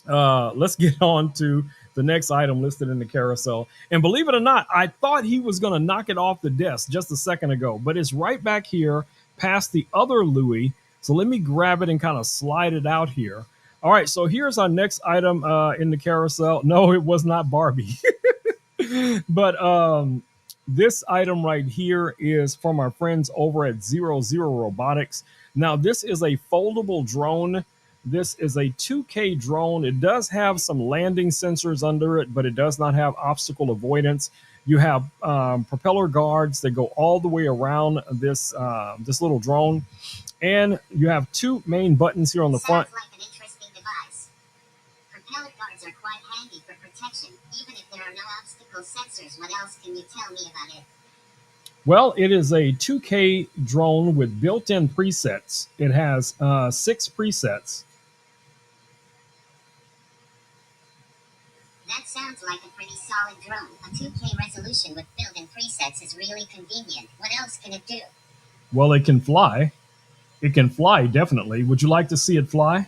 S1: let's get on to the next item listed in the carousel. And believe it or not, I thought he was going to knock it off the desk just a second ago, but it's right back here past the other Louis. So let me grab it and kind of slide it out here. All right, so here's our next item in the carousel. No, it was not Barbie. But this item right here is from our friends over at 00 Robotics. Now, this is a foldable drone. This is a 2K drone. It does have some landing sensors under it, but it does not have obstacle avoidance. You have propeller guards that go all the way around this little drone. And you have two main buttons here on the front.
S2: Sounds like an interesting device. Propeller guards are quite handy for protection, even if there are no obstacle sensors. What else can you tell me about it?
S1: Well, it is a 2K drone with built-in presets. It has 6 presets.
S2: That sounds like a pretty solid drone. A 2K resolution with built-in presets is really convenient. What else can it do?
S1: Well, it can fly. It can fly, definitely. Would you like to see it fly?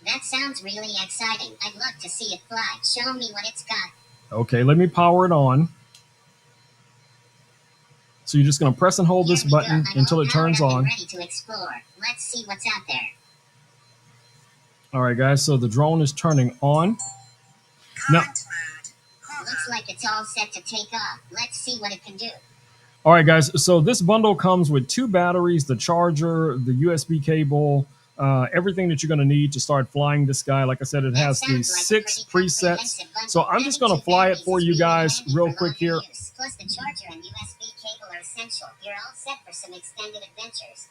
S2: That sounds really exciting. I'd love to see it fly. Show me what it's got.
S1: Okay, let me power it on. So you're just going to press and hold this button until it turns on.
S2: I'm ready to explore. Let's see what's out there.
S1: All right, guys, so the drone is turning on. Now,
S2: looks like it's all set to take off. Let's see what it can do.
S1: All right, guys, so this bundle comes with 2 batteries, the charger, the USB cable, everything that you're going to need to start flying this guy. Like I said, it has the 6 presets. So I'm just going to fly it for you guys real quick here.
S2: Plus the charger and USB cable are essential. You're all set for some extended adventures.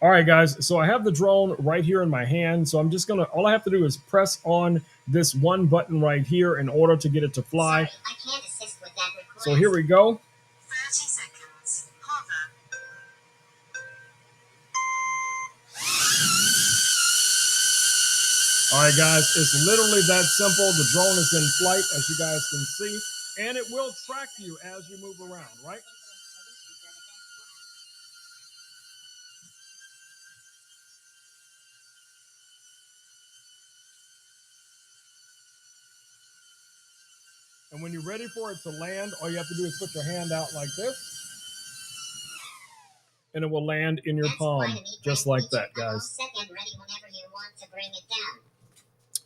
S1: All right, guys, so I have the drone right here in my hand. So I'm just going to, all I have to do is press on this one button right here in order to get it to fly.
S2: Sorry, I can't assist with that request.
S1: So here we go.
S2: 30 seconds. Hover.
S1: All right, guys, it's literally that simple. The drone is in flight, as you guys can see, and it will track you as you move around, right? And when you're ready for it to land, all you have to do is put your hand out like this, and it will land in your palm, just like that, guys.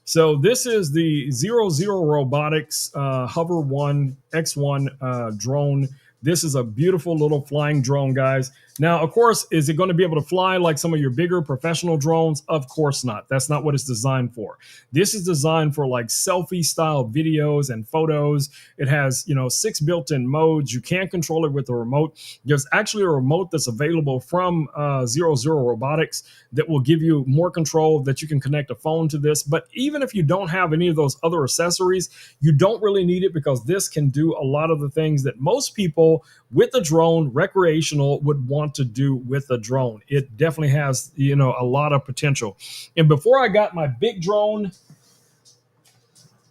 S1: So this is the 00 Robotics Hover 1 X1 drone. This is a beautiful little flying drone, guys. Now, of course, is it going to be able to fly like some of your bigger professional drones? Of course not. That's not what it's designed for. This is designed for like selfie style videos and photos. It has, 6 built-in modes. You can't control it with a remote. There's actually a remote that's available from 00 Robotics that will give you more control, that you can connect a phone to this. But even if you don't have any of those other accessories, you don't really need it, because this can do a lot of the things that most people with a drone, recreational, would want to do with a drone. It definitely has, a lot of potential. And before I got my big drone,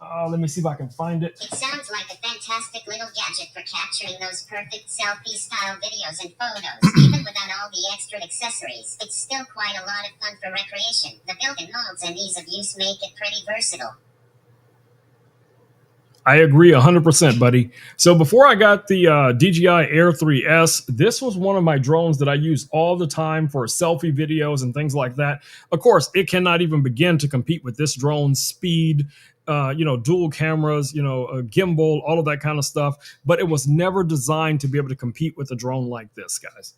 S1: let me see if I can find it.
S2: It sounds like a fantastic little gadget for capturing those perfect selfie-style videos and photos. Even without all the extra accessories, it's still quite a lot of fun for recreation. The built-in modes and ease of use make it pretty versatile.
S1: I agree 100%, buddy. So before I got the DJI Air 3S, this was one of my drones that I use all the time for selfie videos and things like that. Of course, it cannot even begin to compete with this drone's speed, dual cameras, a gimbal, all of that kind of stuff. But it was never designed to be able to compete with a drone like this, guys.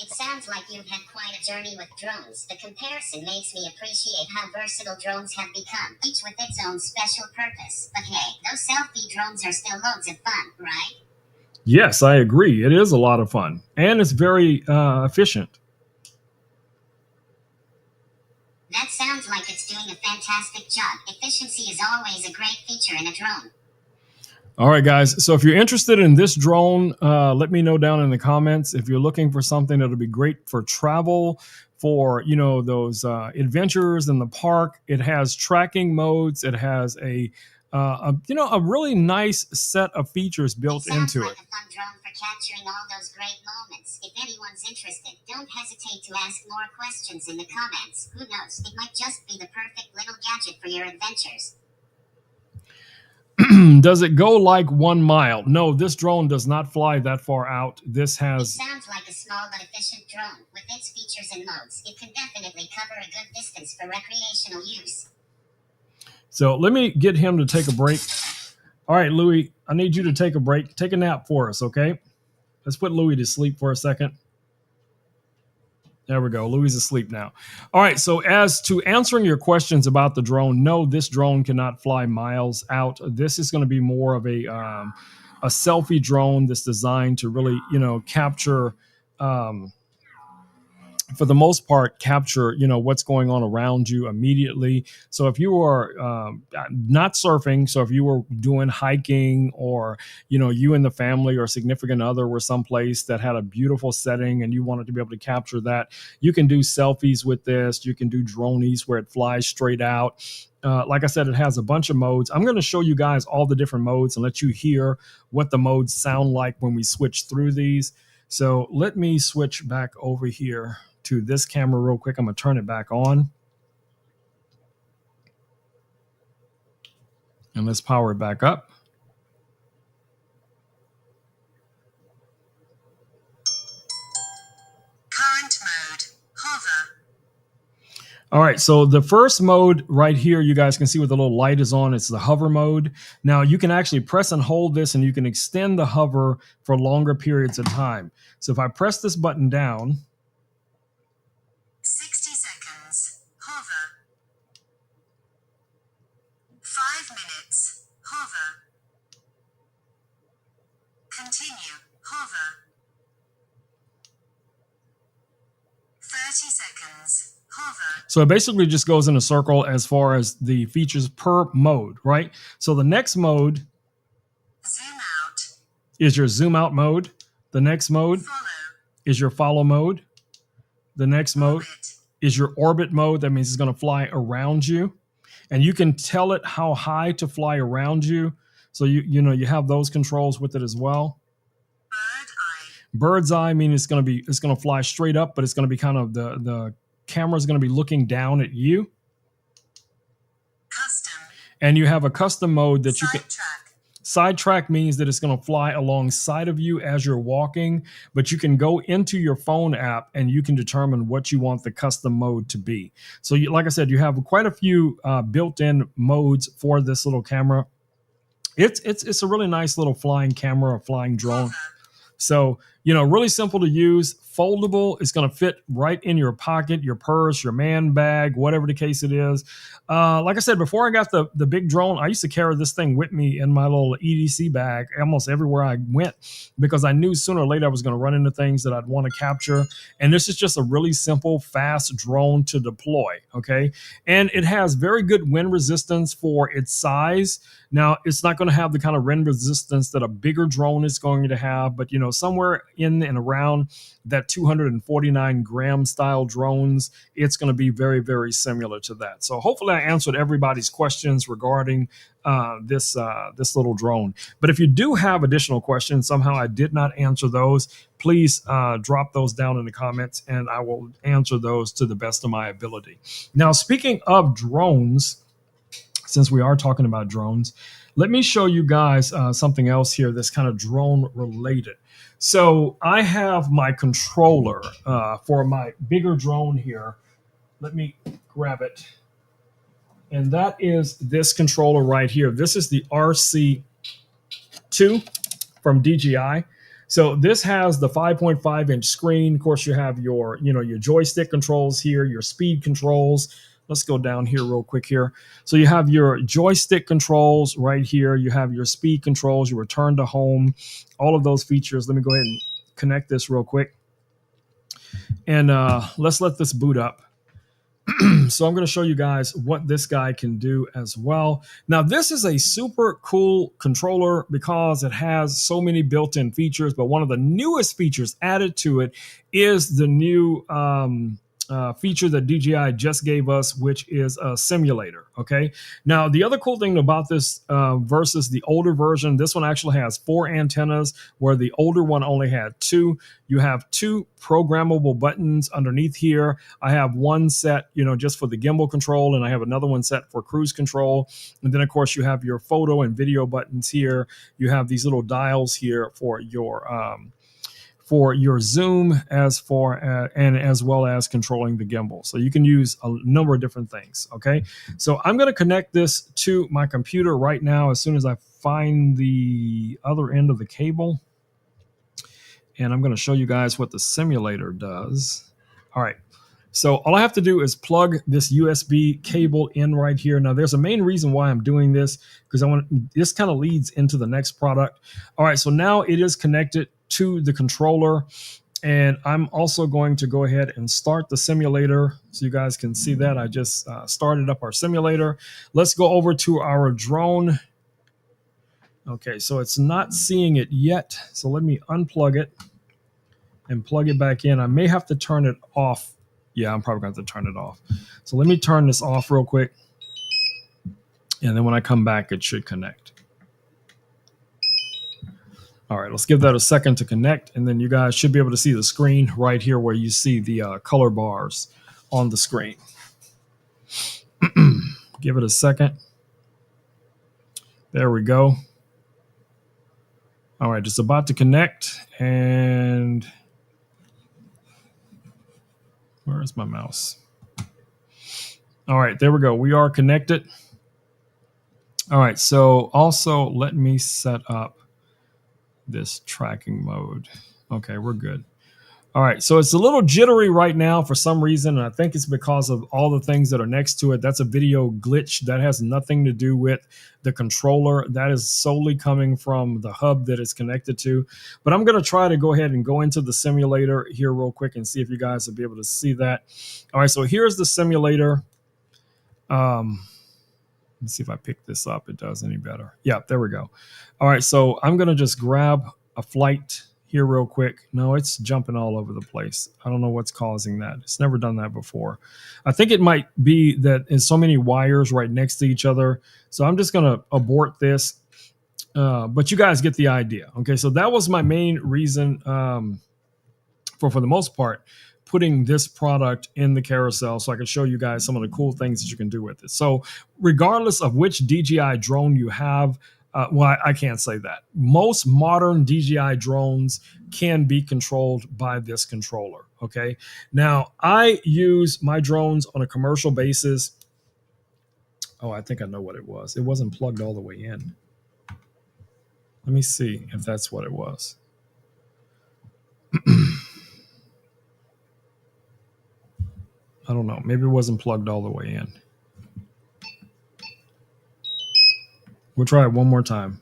S2: It sounds like you've had quite a journey with drones. The comparison makes me appreciate how versatile drones have become, each with its own special purpose. But hey, those selfie drones are still loads of fun, right?
S1: Yes, I agree. It is a lot of fun, and it's very efficient.
S2: That sounds like it's doing a fantastic job. Efficiency is always a great feature in a drone.
S1: All right, guys. So if you're interested in this drone, let me know down in the comments. If you're looking for something that'll be great for travel, for those adventures in the park, it has tracking modes. It has a really nice set of features built into it.
S2: Like a fun drone for capturing all those great moments. If anyone's interested, don't hesitate to ask more questions in the comments. Who knows? It might just be the perfect little gadget for your adventures.
S1: Does it go like 1 mile? No, this drone does not fly that far out. This has...
S2: It sounds like a small but efficient drone. With its features and modes, it can definitely cover a good distance for recreational use.
S1: So let me get him to take a break. All right, Louis, I need you to take a break. Take a nap for us, okay? Let's put Louis to sleep for a second. There we go. Louis is asleep now. All right. So as to answering your questions about the drone, no, this drone cannot fly miles out. This is going to be more of a a selfie drone that's designed to really, capture, um, for the most part, capture, what's going on around you immediately. So if you are not surfing, so if you were doing hiking, or you and the family or significant other were someplace that had a beautiful setting and you wanted to be able to capture that, you can do selfies with this. You can do dronies where it flies straight out. Like I said, it has a bunch of modes. I'm going to show you guys all the different modes and let you hear what the modes sound like when we switch through these. So let me switch back over here to this camera real quick. I'm going to turn it back on. And let's power it back up.
S2: Current mode, hover.
S1: All right, so the first mode right here, you guys can see what the little light is on. It's the hover mode. Now you can actually press and hold this and you can extend the hover for longer periods of time. So if I press this button down,
S2: 60 seconds, hover. 5 minutes, hover. Continue, hover. 30 seconds, hover.
S1: so it basically just goes in a circle as far as the features per mode, right? So the next mode
S2: Zoom out,
S1: is your zoom out mode. The next mode
S2: follow,
S1: is your follow mode. The next mode
S2: orbit,
S1: is your orbit mode. That means it's going to fly around you. And you can tell it how high to fly around you. So you have those controls with it as well.
S2: bird eye,
S1: Bird's eye means it's going to fly straight up, but it's going to be kind of the camera is going to be looking down at you.
S2: custom,
S1: And you have a custom mode that you can.
S2: sidetrack,
S1: Sidetrack means that it's going to fly alongside of you as you're walking, but you can go into your phone app and you can determine what you want the custom mode to be. So, like I said, you have quite a few built-in modes for this little camera. It's a really nice little flying camera, a flying drone.
S2: hover,
S1: So, really simple to use, foldable. It's going to fit right in your pocket, your purse, your man bag, whatever the case it is. Like I said, before I got the big drone, I used to carry this thing with me in my little EDC bag almost everywhere I went, because I knew sooner or later I was going to run into things that I'd want to capture. And this is just a really simple, fast drone to deploy. Okay. And it has very good wind resistance for its size. Now, it's not going to have the kind of wind resistance that a bigger drone is going to have, but somewhere in and around that 249 gram style drones, it's going to be very, very similar to that. So hopefully I answered everybody's questions regarding this little drone. But if you do have additional questions, somehow I did not answer those, please drop those down in the comments and I will answer those to the best of my ability. Now, speaking of drones, since we are talking about drones, let me show you guys something else here that's kind of drone related. So I have my controller for my bigger drone here. Let me grab it. And that is this controller right here. This is the RC2 from DJI. So this has the 5.5 inch screen. Of course, you have your joystick controls here, your speed controls. Let's go down here real quick here. So you have your joystick controls right here. You have your speed controls, your return to home, all of those features. Let me go ahead and connect this real quick. And let's let this boot up. So I'm going to show you guys what this guy can do as well. Now, this is a super cool controller because it has so many built-in features, but one of the newest features added to it is the new feature that DJI just gave us, which is a simulator. Okay. Now, the other cool thing about this versus the older version, this one actually has 4 antennas, where the older one only had 2. You have 2 programmable buttons underneath here. I have one set, just for the gimbal control, and I have another one set for cruise control. And then, of course, you have your photo and video buttons here. You have these little dials here for your zoom, as well as controlling the gimbal. So you can use a number of different things. Okay. So I'm going to connect this to my computer right now as soon as I find the other end of the cable. And I'm going to show you guys what the simulator does. All right. So all I have to do is plug this USB cable in right here. Now there's a main reason why I'm doing this, because this kind of leads into the next product. All right, so now it is connected to the controller, and I'm also going to go ahead and start the simulator so you guys can see that. I just started up our simulator. Let's go over to our drone. Okay, so it's not seeing it yet. So let me unplug it and plug it back in. I may have to turn it off. Yeah, I'm probably going to have to turn it off. So let me turn this off real quick. And then when I come back, it should connect. All right, let's give that a second to connect. And then you guys should be able to see the screen right here where you see the color bars on the screen. Give it a second. There we go. All right, it's about to connect. And where is my mouse? All right, there we go. We are connected. All right, so also let me set up this tracking mode. Okay, we're good. All right, so it's a little jittery right now for some reason, and I think it's because of all the things that are next to it. That's a video glitch. That has nothing to do with the controller. That is solely coming from the hub that it's connected to. But I'm going to try to go ahead and go into the simulator here real quick and see if you guys will be able to see that. All right, so here's the simulator. Let's see if I pick this up. It does any better. Yeah, there we go. All right, so I'm going to just grab a flight here real quick. No, it's jumping all over the place. I don't know what's causing that. It's never done that before. I think it might be that there's so many wires right next to each other. So I'm just going to abort this. But you guys get the idea. Okay, so that was my main reason for the most part, putting this product in the carousel so I can show you guys some of the cool things that you can do with it. So regardless of which DJI drone you have, well, I can't say that. Most modern DJI drones can be controlled by this controller, okay? Now, I use my drones on a commercial basis. Oh, I think I know what it was. It wasn't plugged all the way in. Let me see if that's what it was. I don't know. Maybe it wasn't plugged all the way in. We'll try it one more time.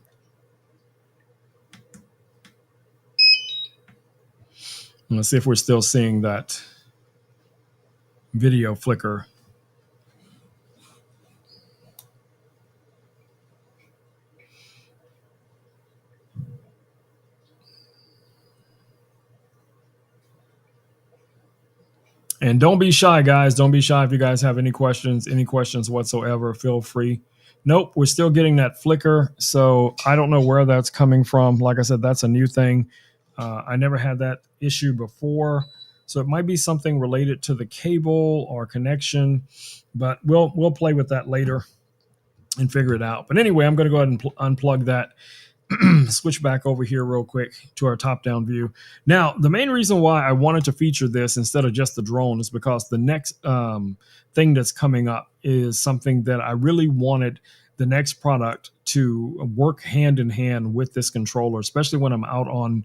S1: Let's see if we're still seeing that video flicker. And don't be shy, guys. Don't be shy if you guys have any questions whatsoever. Feel free. Nope, we're still getting that flicker. So I don't know where that's coming from. Like I said, that's a new thing. I never had that issue before. So it might be something related to the cable or connection, but we'll play with that later and figure it out. But anyway, I'm going to go ahead and unplug that. Switch back over here real quick to our top-down view. Now, the main reason why I wanted to feature this instead of just the drone is because the next thing that's coming up is something that I really wanted the next product to work hand in hand with this controller, especially when I'm out on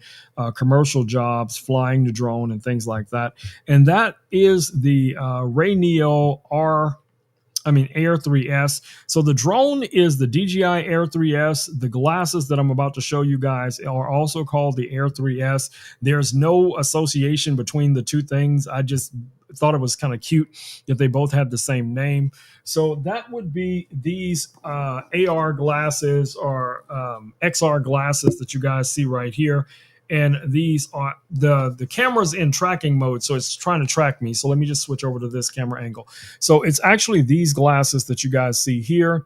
S1: commercial jobs, flying the drone and things like that. And that is the Rayneo Air 3S. So the drone is the DJI Air 3S. The glasses that I'm about to show you guys are also called the Air 3S. There's no association between the two things. I just thought it was kind of cute that they both had the same name. So that would be these AR glasses or XR glasses that you guys see right here. And these are the camera's in tracking mode, so it's trying to track me. So let me just switch over to this camera angle. So it's actually these glasses that you guys see here.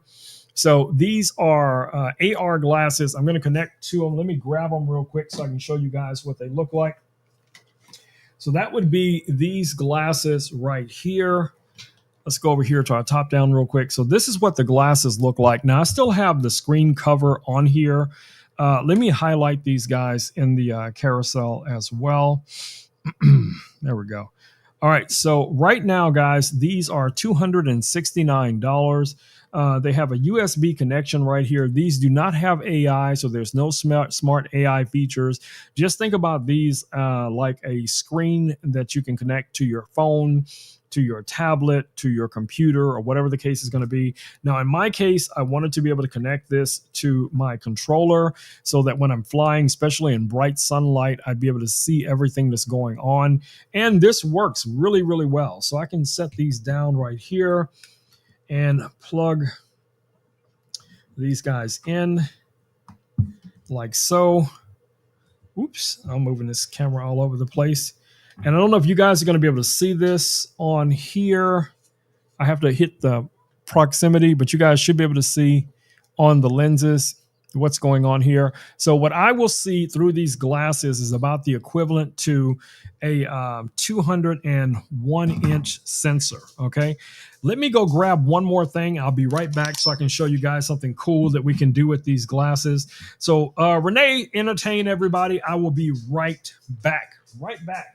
S1: So these are AR glasses. I'm going to connect to them. Let me grab them real quick so I can show you guys what they look like. So that would be these glasses right here. Let's go over here to our top down real quick. So this is what the glasses look like. Now I still have the screen cover on here. Let me highlight these guys in the carousel as well. There we go. All right. So right now, guys, these are $269. They have a USB connection right here. These do not have AI, so there's no smart AI features. Just think about these like a screen that you can connect to your phone, to your tablet, to your computer, or whatever the case is going to be. Now, in my case, I wanted to be able to connect this to my controller so that when I'm flying, especially in bright sunlight, I'd be able to see everything that's going on. And this works really, really well. So I can set these down right here and plug these guys in like so. Oops, I'm moving this camera all over the place. And I don't know if you guys are going to be able to see this on here. I have to hit the proximity, but you guys should be able to see on the lenses what's going on here. So what I will see through these glasses is about the equivalent to a 201-inch sensor, okay? Let me go grab one more thing. I'll be right back so I can show you guys something cool that we can do with these glasses. So Renee, entertain everybody. I will be right back. Right back.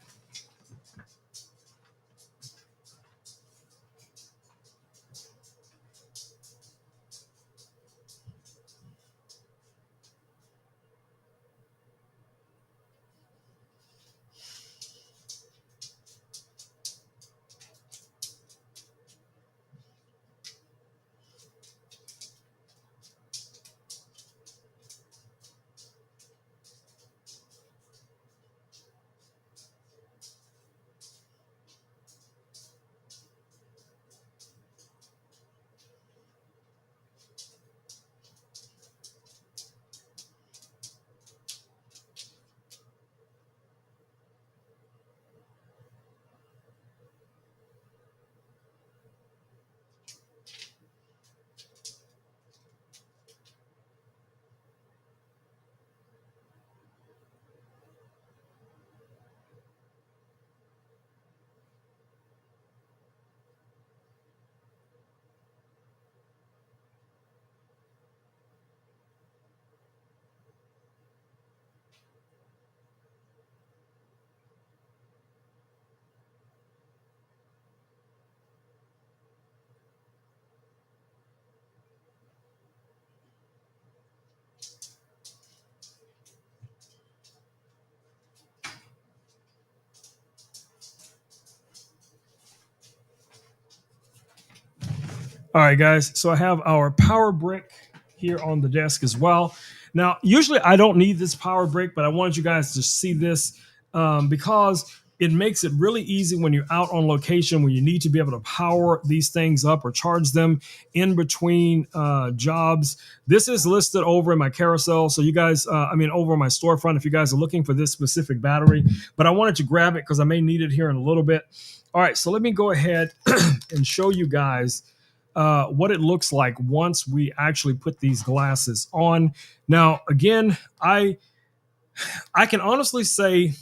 S1: All right, guys. So I have our power brick here on the desk as well. Now, usually I don't need this power brick, but I wanted you guys to see this because it makes it really easy when you're out on location, when you need to be able to power these things up or charge them in between jobs. This is listed over in my carousel. So you guys, over my storefront, if you guys are looking for this specific battery, but I wanted to grab it because I may need it here in a little bit. All right, so let me go ahead and show you guys what it looks like once we actually put these glasses on. Now, again, I can honestly say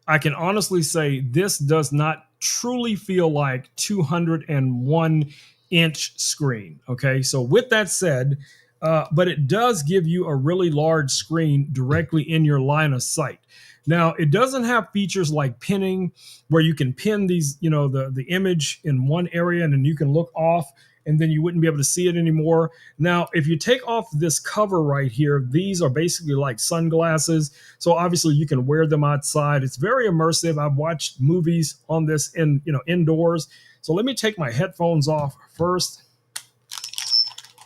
S1: this does not truly feel like 201-inch screen. Okay, so with that said, but it does give you a really large screen directly in your line of sight. Now, it doesn't have features like pinning where you can pin these, the image in one area and then you can look off and then you wouldn't be able to see it anymore. Now, if you take off this cover right here, these are basically like sunglasses. So obviously you can wear them outside. It's very immersive. I've watched movies on this indoors. So let me take my headphones off first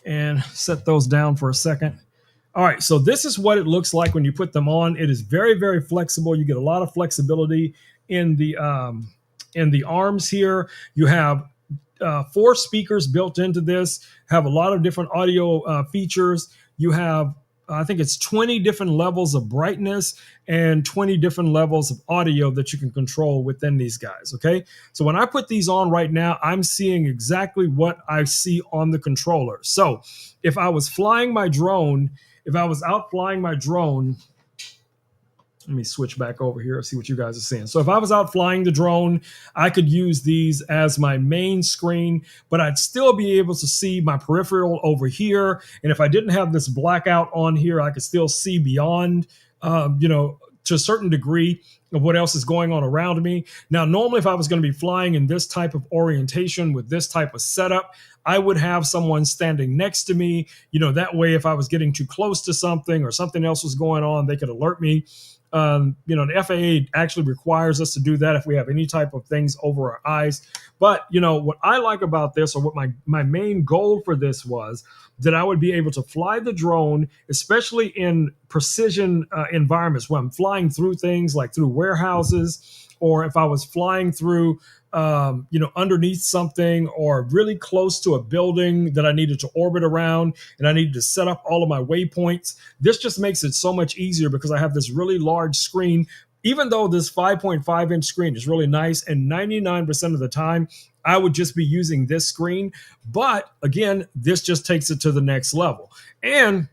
S1: and set those down for a second. All right, so this is what it looks like when you put them on. It is very, very flexible. You get a lot of flexibility in the arms here. You have 4 speakers built into this, have a lot of different audio features. You have, I think it's 20 different levels of brightness and 20 different levels of audio that you can control within these guys, okay? So when I put these on right now, I'm seeing exactly what I see on the controller. So if I was flying my drone, if I was out flying my drone, let me switch back over here and see what you guys are seeing. So if I was out flying the drone, I could use these as my main screen, but I'd still be able to see my peripheral over here. And if I didn't have this blackout on here, I could still see beyond, to a certain degree of what else is going on around me. Now, normally, if I was going to be flying in this type of orientation with this type of setup, I would have someone standing next to me. That way, if I was getting too close to something or something else was going on, they could alert me. The FAA actually requires us to do that if we have any type of things over our eyes. But, what I like about this, or what my main goal for this was, that I would be able to fly the drone, especially in precision environments where I'm flying through things like through warehouses, or if I was flying through underneath something or really close to a building that I needed to orbit around and I needed to set up all of my waypoints. This just makes it so much easier because I have this really large screen. Even though this 5.5 inch screen is really nice, and 99% of the time I would just be using this screen. But again, this just takes it to the next level. And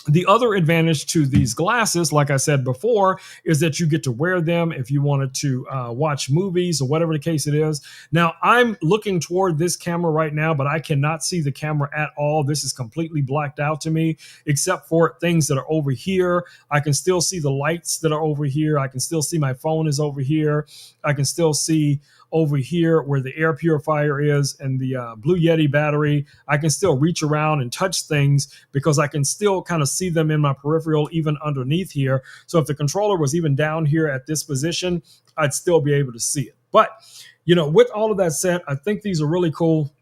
S1: the other advantage to these glasses, like I said before, is that you get to wear them if you wanted to watch movies or whatever the case it is. Now, I'm looking toward this camera right now, but I cannot see the camera at all. This is completely blacked out to me, except for things that are over here. I can still see the lights that are over here. I can still see my phone is over here. I can still see over here where the air purifier is and the Blue Yeti battery. I can still reach around and touch things because I can still kind of see them in my peripheral, even underneath here. So if the controller was even down here at this position, I'd still be able to see it. But, with all of that said, I think these are really cool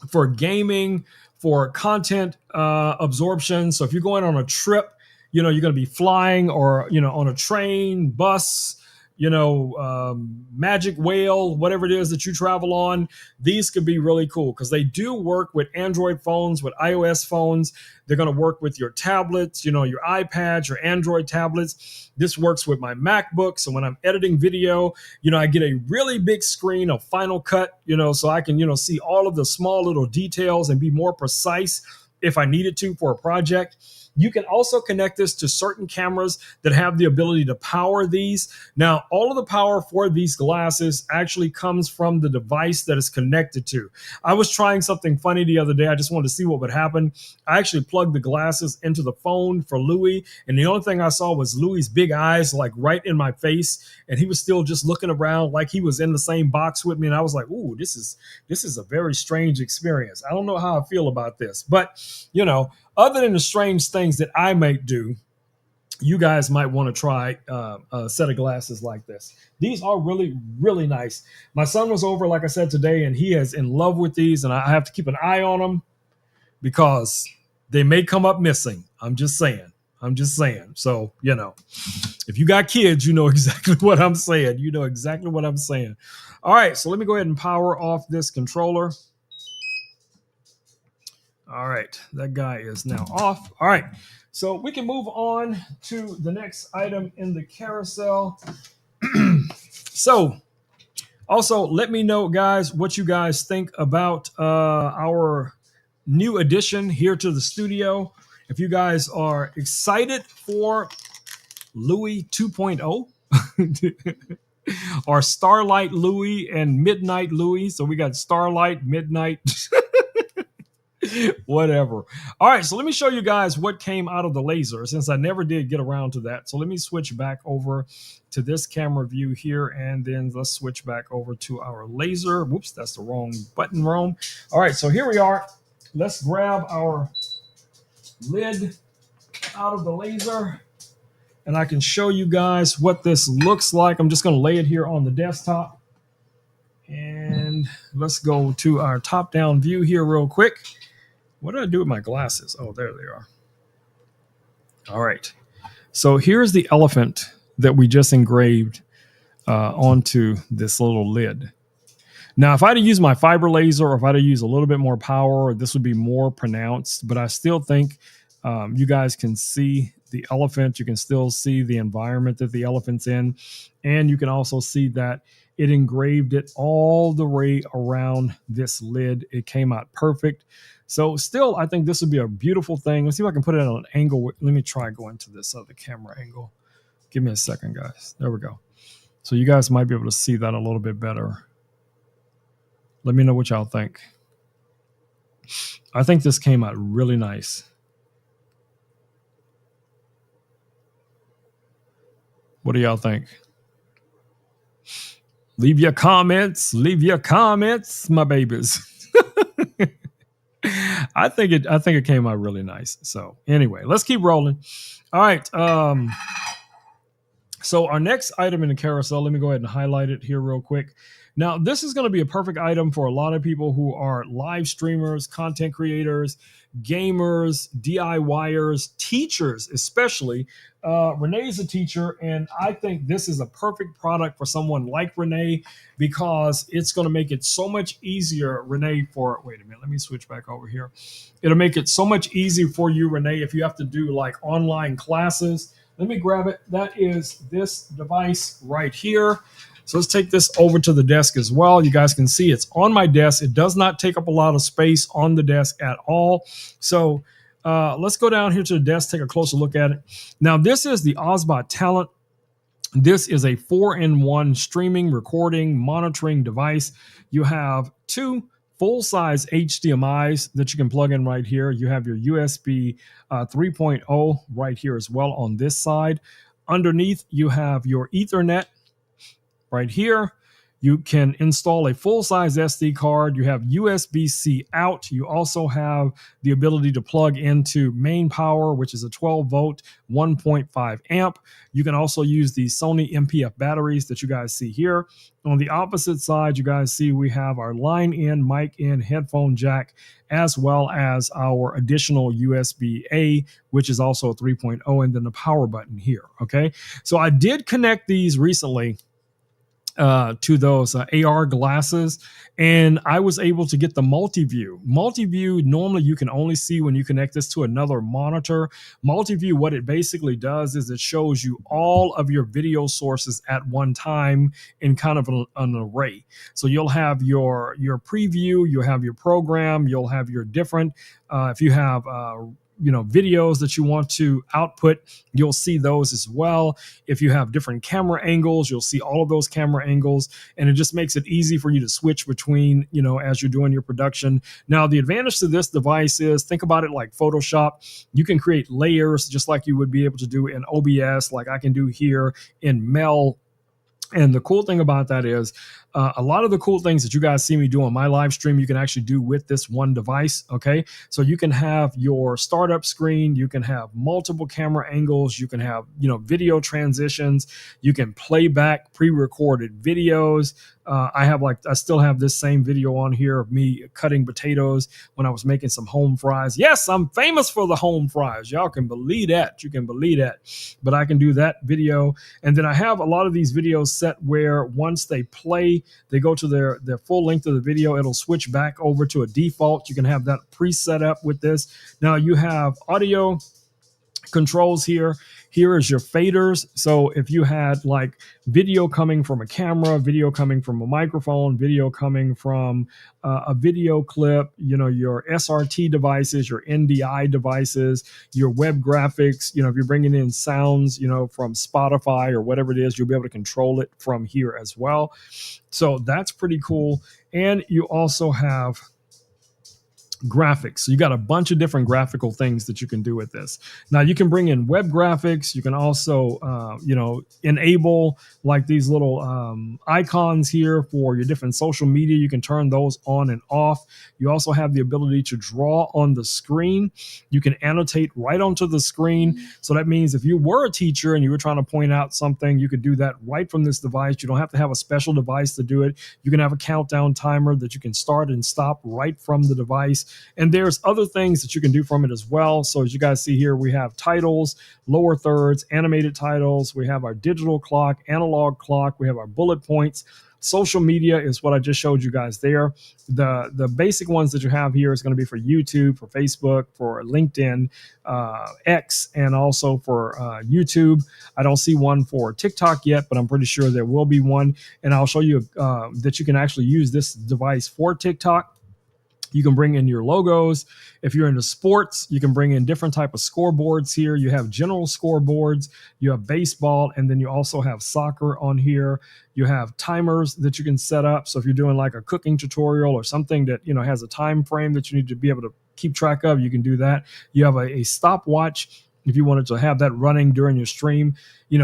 S1: for gaming, for content absorption. So if you're going on a trip, you're going to be flying or, on a train, bus, Magic Whale, whatever it is that you travel on, these could be really cool because they do work with Android phones, with iOS phones. They're going to work with your tablets, your iPads, your Android tablets. This works with my MacBook. So when I'm editing video, I get a really big screen of Final Cut, so I can, see all of the small little details and be more precise if I needed to for a project. You can also connect this to certain cameras that have the ability to power these. Now, all of the power for these glasses actually comes from the device that it's connected to. I was trying something funny the other day. I just wanted to see what would happen. I actually plugged the glasses into the phone for Louis, and the only thing I saw was Louis's big eyes like right in my face, and he was still just looking around like he was in the same box with me. And I was like, ooh, this is a very strange experience. I don't know how I feel about this, but other than the strange things that I might do, you guys might want to try a set of glasses like this. These are really, really nice. My son was over, like I said, today, and he is in love with these, and I have to keep an eye on them because they may come up missing. I'm just saying. So, if you got kids, you know exactly what I'm saying. All right, so let me go ahead and power off this controller. All right, that guy is now off. All right, so we can move on to the next item in the carousel. So, also, let me know, guys, what you guys think about our new addition here to the studio. If you guys are excited for Louis 2.0 or Starlight Louis and Midnight Louis. So we got Starlight, Midnight, whatever. All right, so let me show you guys what came out of the laser since I never did get around to that. So let me switch back over to this camera view here, and then let's switch back over to our laser. Whoops, that's the wrong button, Rome. All right, so here we are. Let's grab our lid out of the laser, and I can show you guys what this looks like. I'm just going to lay it here on the desktop, and let's go to our top-down view here real quick. What did I do with my glasses? Oh, there they are. All right. So here's the elephant that we just engraved onto this little lid. Now, if I had to use my fiber laser, or if I had to use a little bit more power, this would be more pronounced. But I still think you guys can see the elephant. You can still see the environment that the elephant's in. And you can also see that it engraved it all the way around this lid. It came out perfect. So still, I think this would be a beautiful thing. Let's see if I can put it at an angle. Let me try going to this other camera angle. Give me a second, guys. There we go. So you guys might be able to see that a little bit better. Let me know what y'all think. I think this came out really nice. What do y'all think? Leave your comments. Leave your comments, my babies. I think it came out really nice. So anyway, let's keep rolling. All right. So our next item in the carousel, let me go ahead and highlight it here real quick. Now, this is going to be a perfect item for a lot of people who are live streamers, content creators, gamers, DIYers, teachers, especially. Renee is a teacher, and I think this is a perfect product for someone like Renee because it's going to make it so much easier, Renee, wait a minute, let me switch back over here. It'll make it so much easier for you, Renee, if you have to do like online classes. Let me grab it. That is this device right here. So let's take this over to the desk as well. You guys can see it's on my desk. It does not take up a lot of space on the desk at all. So let's go down here to the desk, take a closer look at it. Now, this is the Ozbot Talent. This is a 4-in-1 streaming, recording, monitoring device. You have two full-size HDMIs that you can plug in right here. You have your USB 3.0 right here as well on this side. Underneath, you have your Ethernet right here. You can install a full-size SD card. You have USB-C out. You also have the ability to plug into main power, which is a 12-volt, 1.5 amp. You can also use the Sony MPF batteries that you guys see here. On the opposite side, you guys see we have our line in, mic in, headphone jack, as well as our additional USB-A, which is also a 3.0, and then the power button here, okay? So I did connect these recently to those AR glasses, and I was able to get the multi-view. Multi-view, normally you can only see when you connect this to another monitor. Multi-view, what it basically does is it shows you all of your video sources at one time in kind of an array. So you'll have your preview, you'll have your program, you'll have your different, if you have videos that you want to output, you'll see those as well. If you have different camera angles, you'll see all of those camera angles, and it just makes it easy for you to switch between, as you're doing your production. Now, the advantage to this device is, think about it like Photoshop. You can create layers just like you would be able to do in OBS, like I can do here in Mel. And the cool thing about that is a lot of the cool things that you guys see me do on my live stream, you can actually do with this one device. Okay. So you can have your startup screen. You can have multiple camera angles. You can have, video transitions. You can play back pre-recorded videos. I still have this same video on here of me cutting potatoes when I was making some home fries. Yes, I'm famous for the home fries. Y'all can believe that. You can believe that. But I can do that video. And then I have a lot of these videos set where once they play, they go to their full length of the video. It'll switch back over to a default. You can have that preset up with this. Now you have audio controls here. Here is your faders. So if you had like video coming from a camera, video coming from a microphone, video coming from a video clip, your SRT devices, your NDI devices, your web graphics, if you're bringing in sounds, from Spotify or whatever it is, you'll be able to control it from here as well. So that's pretty cool. And you also have graphics. So you got a bunch of different graphical things that you can do with this. Now you can bring in web graphics. You can also, enable like these little icons here for your different social media. You can turn those on and off. You also have the ability to draw on the screen. You can annotate right onto the screen. So that means if you were a teacher and you were trying to point out something, you could do that right from this device. You don't have to have a special device to do it. You can have a countdown timer that you can start and stop right from the device. And there's other things that you can do from it as well. So as you guys see here, we have titles, lower thirds, animated titles. We have our digital clock, analog clock. We have our bullet points. Social media is what I just showed you guys there. The basic ones that you have here is going to be for YouTube, for Facebook, for LinkedIn, X, and also for YouTube. I don't see one for TikTok yet, but I'm pretty sure there will be one. And I'll show you that you can actually use this device for TikTok. You can bring in your logos. If you're into sports, you can bring in different type of scoreboards here. You have general scoreboards, you have baseball, and then you also have soccer on here. You have timers that you can set up. So if you're doing like a cooking tutorial or something that has a time frame that you need to be able to keep track of, you can do that. You have a stopwatch if you wanted to have that running during your stream,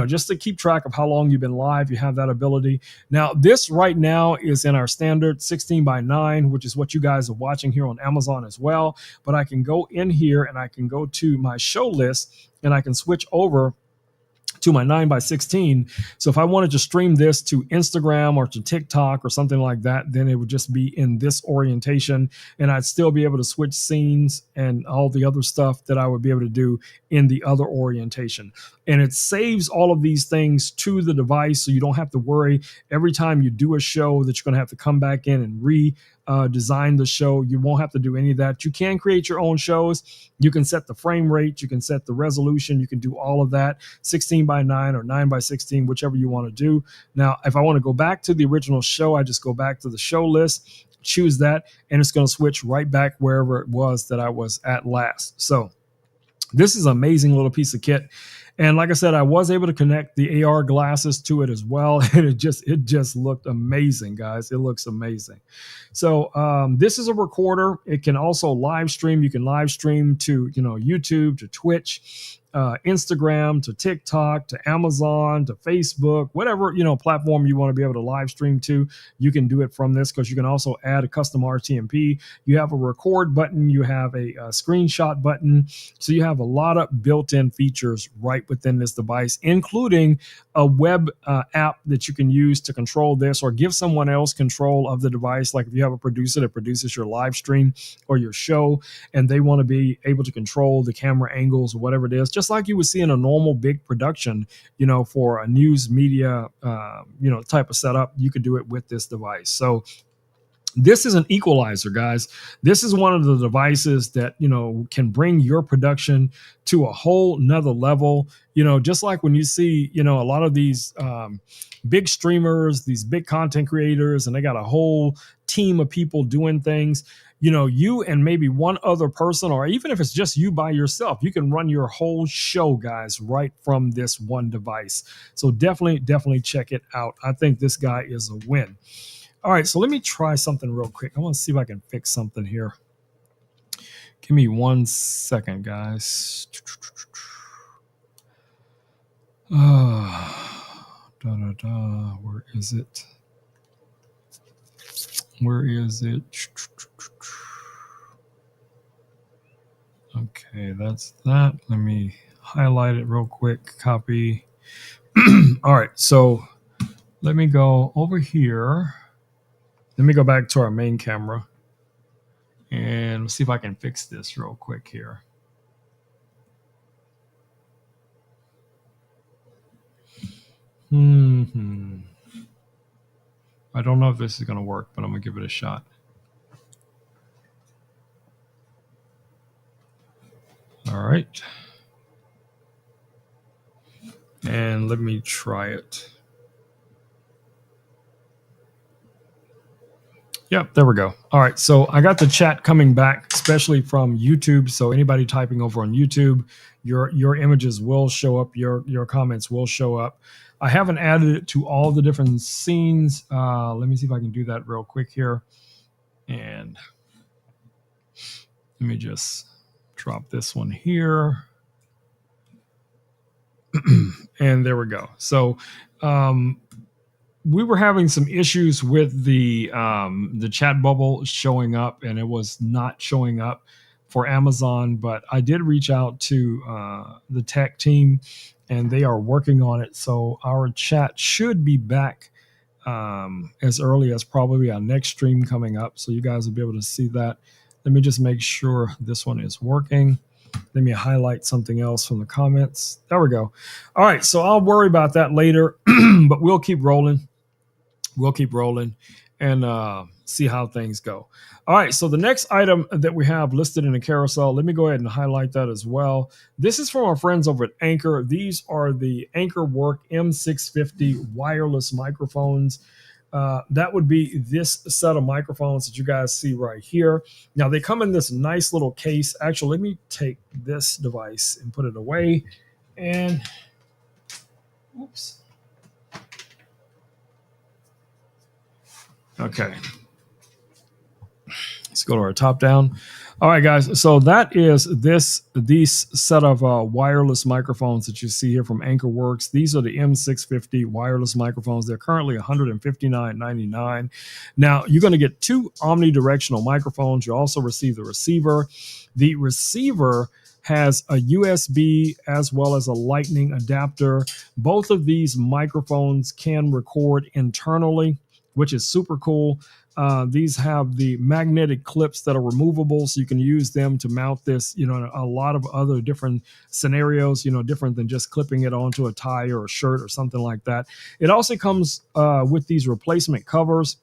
S1: just to keep track of how long you've been live, you have that ability. Now, this right now is in our standard 16:9, which is what you guys are watching here on Amazon as well. But I can go in here and I can go to my show list and I can switch over to my 9:16. So if I wanted to stream this to Instagram or to TikTok or something like that, then it would just be in this orientation, and I'd still be able to switch scenes and all the other stuff that I would be able to do in the other orientation. And it saves all of these things to the device, so you don't have to worry every time you do a show that you're going to have to come back in and design the show. You won't have to do any of that. You can create your own shows. You can set the frame rate, you can set the resolution, you can do all of that, 16:9 or 9:16, whichever you want to do. Now, if I want to go back to the original show, I just go back to the show list, choose that, and it's going to switch right back wherever it was that I was at last. So this is an amazing little piece of kit. And like I said, I was able to connect the AR glasses to it as well. And it just looked amazing, guys. It looks amazing. So this is a recorder. It can also live stream. You can live stream to, YouTube, to Twitch, Instagram, to TikTok, to Amazon, to Facebook, whatever, platform you want to be able to live stream to. You can do it from this, because you can also add a custom RTMP. You have a record button. You have a screenshot button. So you have a lot of built-in features right within this device, including a web app that you can use to control this or give someone else control of the device. Like if you have a producer that produces your live stream or your show, and they want to be able to control the camera angles or whatever it is, just like you would see in a normal big production, for a news media, type of setup, you could do it with this device. So this is an equalizer, guys. This is one of the devices that, can bring your production to a whole nother level. Just like when you see, a lot of these big streamers, these big content creators, and they got a whole team of people doing things. You and maybe one other person, or even if it's just you by yourself, you can run your whole show, guys, right from this one device. So definitely check it out. I think this guy is a win. All right, so let me try something real quick. I want to see if I can fix something here. Give me 1 second, guys. Where is it? Okay, that's that. Let me highlight it real quick. Copy. All right, so let me go over here. Let me go back to our main camera and see if I can fix this real quick here. I don't know if this is going to work, but I'm going to give it a shot. All right. And let me try it. Yep, there we go. All right, so I got the chat coming back, especially from YouTube. So anybody typing over on YouTube, your images will show up, your comments will show up. I haven't added it to all the different scenes. Let me see if I can do that real quick here. And let me just drop this one here. And there we go. So we were having some issues with the chat bubble showing up, and it was not showing up for Amazon. But I did reach out to the tech team, and they are working on it. So our chat should be back as early as probably our next stream coming up. So you guys will be able to see that. Let me just make sure this one is working. Let me highlight something else from the comments. There we go. All right, so I'll worry about that later, but we'll keep rolling. We'll keep rolling and see how things go. All right, so the next item that we have listed in the carousel, let me go ahead and highlight that as well. This is from our friends over at Anchor. These are the Anchor Work M650 wireless microphones. That would be this set of microphones that you guys see right here. Now, they come in this nice little case. Actually, let me take this device and put it away. And, oops. Okay. Let's go to our top down. All right, guys. So that is these set of wireless microphones that you see here from AnchorWorks. These are the M650 wireless microphones. They're currently $159.99. Now you're going to get 2 omnidirectional microphones. You also receive the receiver. The receiver has a USB as well as a lightning adapter. Both of these microphones can record internally, which is super cool. These have the magnetic clips that are removable, so you can use them to mount this, in a lot of other different scenarios, different than just clipping it onto a tie or a shirt or something like that. It also comes with these replacement covers.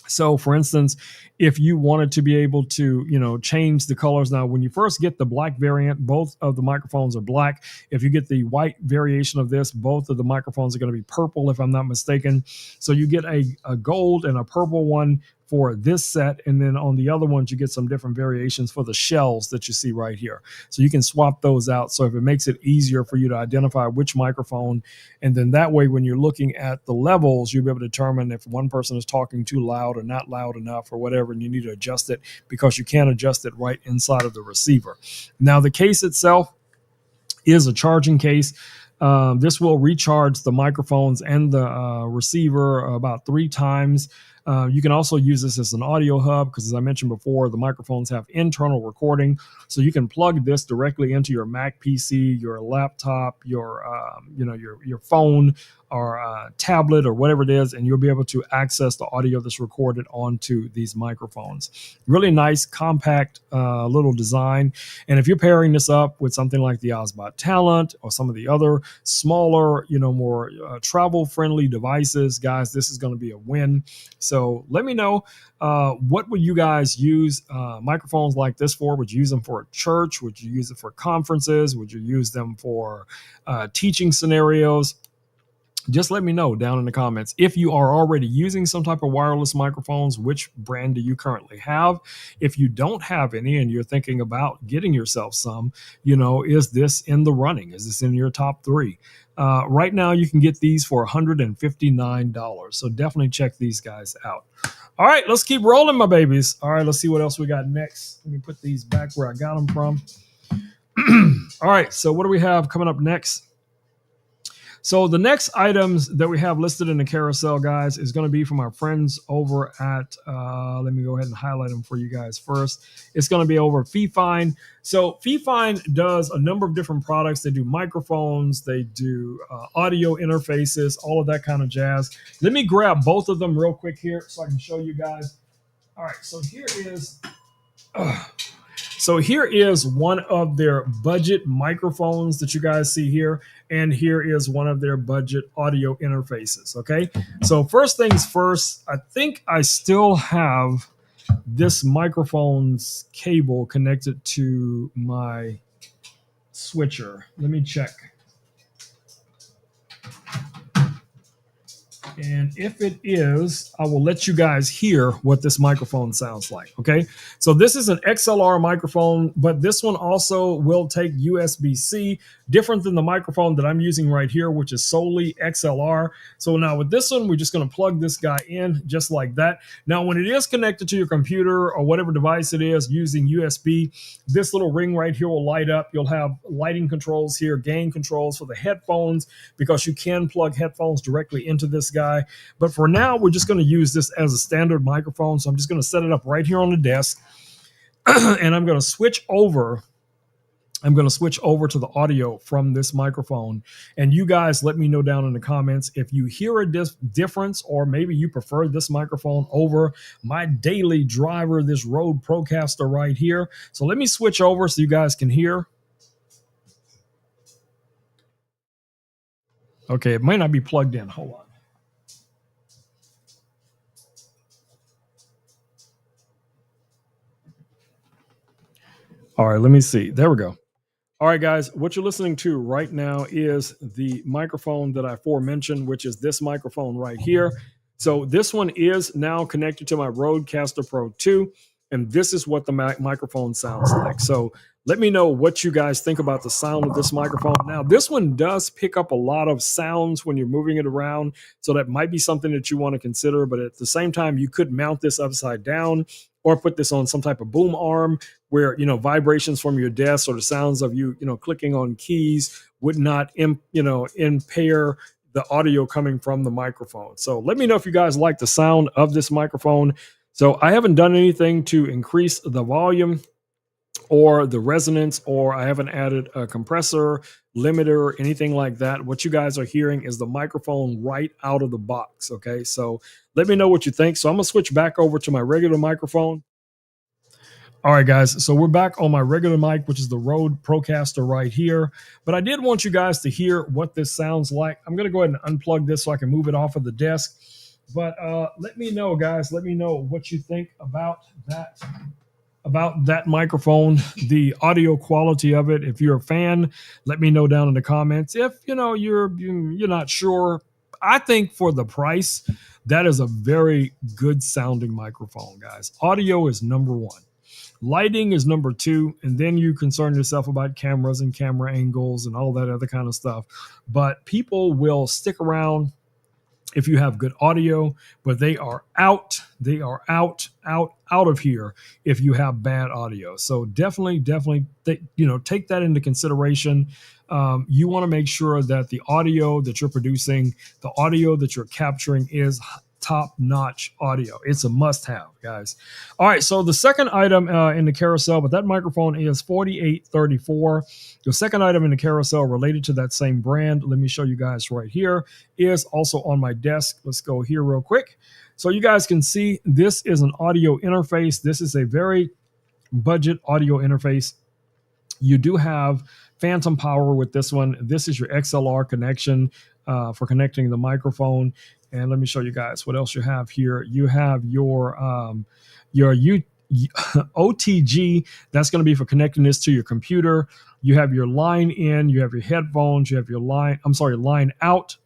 S1: So, for instance, if you wanted to be able to, change the colors. Now, when you first get the black variant, both of the microphones are black. If you get the white variation of this, both of the microphones are going to be purple, if I'm not mistaken. So you get a gold and a purple one for this set, and then on the other ones you get some different variations for the shells that you see right here. So you can swap those out, so if it makes it easier for you to identify which microphone, and then that way when you're looking at the levels, you'll be able to determine if one person is talking too loud or not loud enough or whatever, and you need to adjust it, because you can adjust it right inside of the receiver. Now the case itself is a charging case. This will recharge the microphones and the receiver about 3 times. You can also use this as an audio hub, because as I mentioned before, the microphones have internal recording. So you can plug this directly into your Mac PC, your laptop, your phone or tablet or whatever it is, and you'll be able to access the audio that's recorded onto these microphones. Really nice, compact little design. And if you're pairing this up with something like the Osbot Talent or some of the other smaller, more travel-friendly devices, guys, this is going to be a win. So let me know, what would you guys use microphones like this for? Would you use them for a church? Would you use it for conferences? Would you use them for teaching scenarios? Just let me know down in the comments. If you are already using some type of wireless microphones, which brand do you currently have? If you don't have any and you're thinking about getting yourself some, is this in the running? Is this in your top 3? Right now, you can get these for $159. So definitely check these guys out. All right, let's keep rolling, my babies. All right, let's see what else we got next. Let me put these back where I got them from. All right, so what do we have coming up next? So the next items that we have listed in the carousel, guys, is going to be from our friends over at, let me go ahead and highlight them for you guys first. It's going to be over FeeFind. So FeeFind does a number of different products. They do microphones, they do audio interfaces, all of that kind of jazz. Let me grab both of them real quick here so I can show you guys. All right, so here is... So here is one of their budget microphones that you guys see here, and here is one of their budget audio interfaces, okay? So first things first, I think I still have this microphone's cable connected to my switcher. Let me check. And if it is, I will let you guys hear what this microphone sounds like, okay? So this is an XLR microphone, but this one also will take USB-C, different than the microphone that I'm using right here, which is solely XLR. So now with this one, we're just gonna plug this guy in just like that. Now, when it is connected to your computer or whatever device it is using USB, this little ring right here will light up. You'll have lighting controls here, gain controls for the headphones, because you can plug headphones directly into this guy. But for now, we're just going to use this as a standard microphone. So I'm just going to set it up right here on the desk. And I'm going to switch over. I'm going to switch over to the audio from this microphone. And you guys let me know down in the comments if you hear a difference, or maybe you prefer this microphone over my daily driver, this Rode Procaster right here. So let me switch over so you guys can hear. Okay, it might not be plugged in. Hold on. All right, let me see. There we go. All right, guys, what you're listening to right now is the microphone that I aforementioned, which is this microphone right here. So this one is now connected to my Rodecaster Pro 2, and this is what the microphone sounds like. So let me know what you guys think about the sound of this microphone. Now, this one does pick up a lot of sounds when you're moving it around, so that might be something that you want to consider, but at the same time, you could mount this upside down, or put this on some type of boom arm where, vibrations from your desk or the sounds of you, clicking on keys would not, impair the audio coming from the microphone. So let me know if you guys like the sound of this microphone. So I haven't done anything to increase the volume or the resonance, or I haven't added a compressor, limiter, anything like that. What you guys are hearing is the microphone right out of the box. Okay, so let me know what you think. So I'm gonna switch back over to my regular microphone. All right, guys. So we're back on my regular mic, which is the Rode Procaster right here. But I did want you guys to hear what this sounds like. I'm going to go ahead and unplug this so I can move it off of the desk. But let me know, guys. Let me know what you think about that microphone, the audio quality of it. If you're a fan, let me know down in the comments. If you're not sure, I think for the price, that is a very good sounding microphone, guys. Audio is number one. Lighting is number two, and then you concern yourself about cameras and camera angles and all that other kind of stuff. But people will stick around if you have good audio, but they are out of here if you have bad audio. So definitely take that into consideration. You want to make sure that the audio that you're producing, the audio that you're capturing is top-notch audio. It's a must-have, guys. All right, so the second item in the carousel, but that microphone is 4834. The second item in the carousel related to that same brand, let me show you guys right here, is also on my desk. Let's go here real quick. So you guys can see this is an audio interface. This is a very budget audio interface. You do have phantom power with this one. This is your XLR connection for connecting the microphone. And let me show you guys what else you have here. You have your OTG. That's going to be for connecting this to your computer. You have your line in, you have your headphones, you have your line out,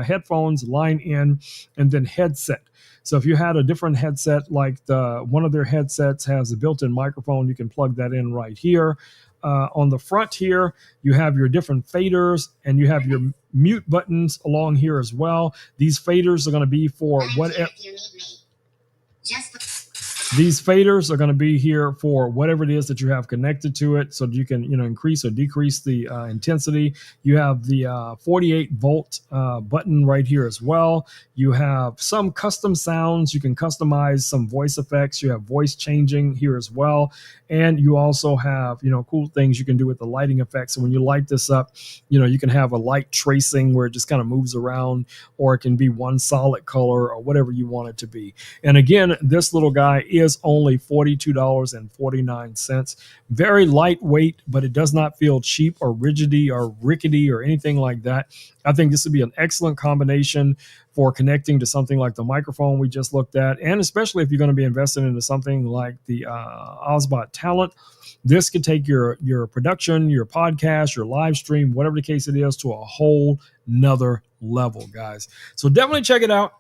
S1: headphones, line in, and then headset. So if you had a different headset, like one of their headsets has a built-in microphone, you can plug that in right here. On the front here, you have your different faders, and you have your mute buttons along here as well. These faders are going to be for whatever. These faders are going to be here for whatever it is that you have connected to it, so that you can increase or decrease the intensity. You have the 48 volt button right here as well. You have some custom sounds. You can customize some voice effects. You have voice changing here as well, and you also have cool things you can do with the lighting effects. So when you light this up, you can have a light tracing where it just kind of moves around, or it can be one solid color or whatever you want it to be. And again, this little guy is only $42.49. Very lightweight, but it does not feel cheap or rickety or anything like that. I think this would be an excellent combination for connecting to something like the microphone we just looked at, and especially if you're going to be investing into something like the Osbot Talent. This could take your production, your podcast, your live stream, whatever the case it is, to a whole nother level, guys. So definitely check it out.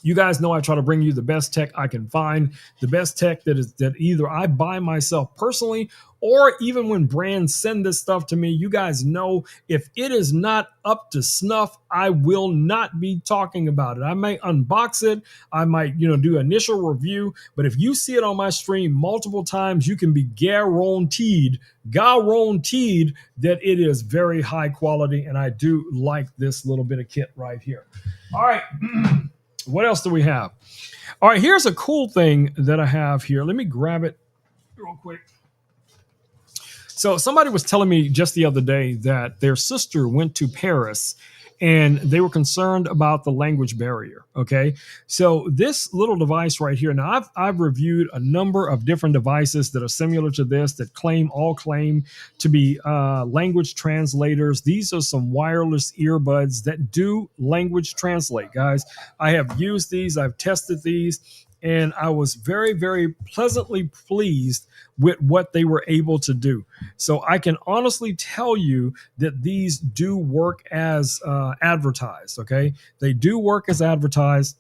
S1: You guys know I try to bring you the best tech I can find, the best tech that either I buy myself personally, or even when brands send this stuff to me. You guys know if it is not up to snuff, I will not be talking about it. I might unbox it, I might do initial review, but if you see it on my stream multiple times, you can be guaranteed that it is very high quality, and I do like this little bit of kit right here. All right. What else do we have? All right, here's a cool thing that I have here. Let me grab it real quick. So somebody was telling me just the other day that their sister went to Paris and they were concerned about the language barrier. Okay, so this little device right here. Now I've reviewed a number of different devices that are similar to this that claim to be language translators. These are some wireless earbuds that do language translate, guys. I have used these. I've tested these. And I was very, very pleasantly pleased with what they were able to do. So I can honestly tell you that these do work as advertised, okay? They do work as advertised.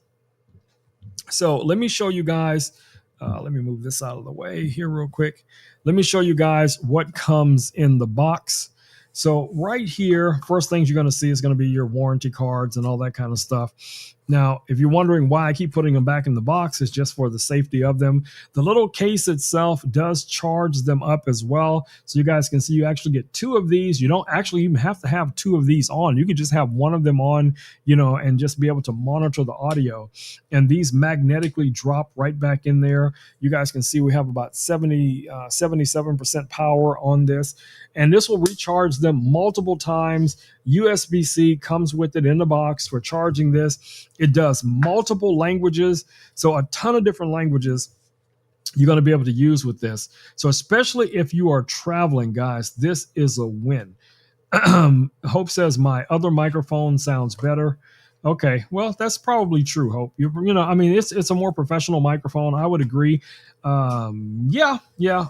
S1: So let me show you guys. Let me move this out of the way here real quick. Let me show you guys what comes in the box. So right here, first things you're going to see is going to be your warranty cards and all that kind of stuff. Now, if you're wondering why I keep putting them back in the box, it's just for the safety of them. The little case itself does charge them up as well. So you guys can see you actually get two of these. You don't actually even have to have two of these on. You can just have one of them on, and just be able to monitor the audio. And these magnetically drop right back in there. You guys can see we have about 77% power on this. And this will recharge them multiple times. USB-C comes with it in the box for charging this. It does multiple languages, so a ton of different languages you're going to be able to use with this. So especially if you are traveling, guys, this is a win. Hope says my other microphone sounds better. Okay, well, that's probably true, Hope. I mean, it's a more professional microphone. I would agree. Yeah,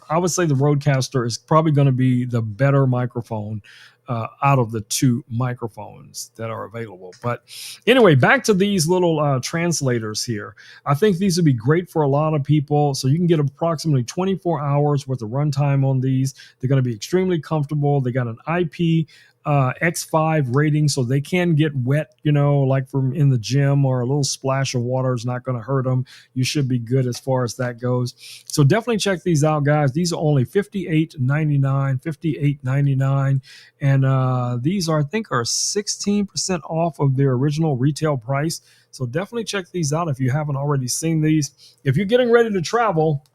S1: I would say the Rodecaster is probably going to be the better microphone out of the two microphones that are available. But anyway, back to these little translators here. I think these would be great for a lot of people. So you can get approximately 24 hours worth of runtime on these. They're going to be extremely comfortable. They got an IP X5 rating, so they can get wet, like from in the gym, or a little splash of water is not going to hurt them. You should be good as far as that goes. So definitely check these out, guys. These are only $58.99, and these are, I think, are 16% off of their original retail price. So definitely check these out if you haven't already seen these. If you're getting ready to travel,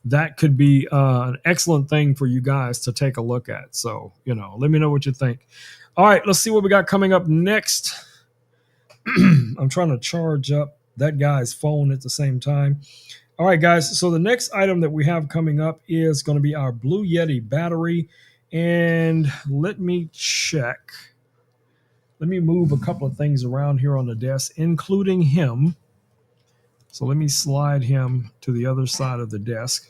S1: that could be an excellent thing for you guys to take a look at. So, let me know what you think. All right, let's see what we got coming up next. I'm trying to charge up that guy's phone at the same time. All right, guys. So the next item that we have coming up is going to be our Blue Yeti battery. And let me check. Let me move a couple of things around here on the desk, including him. So let me slide him to the other side of the desk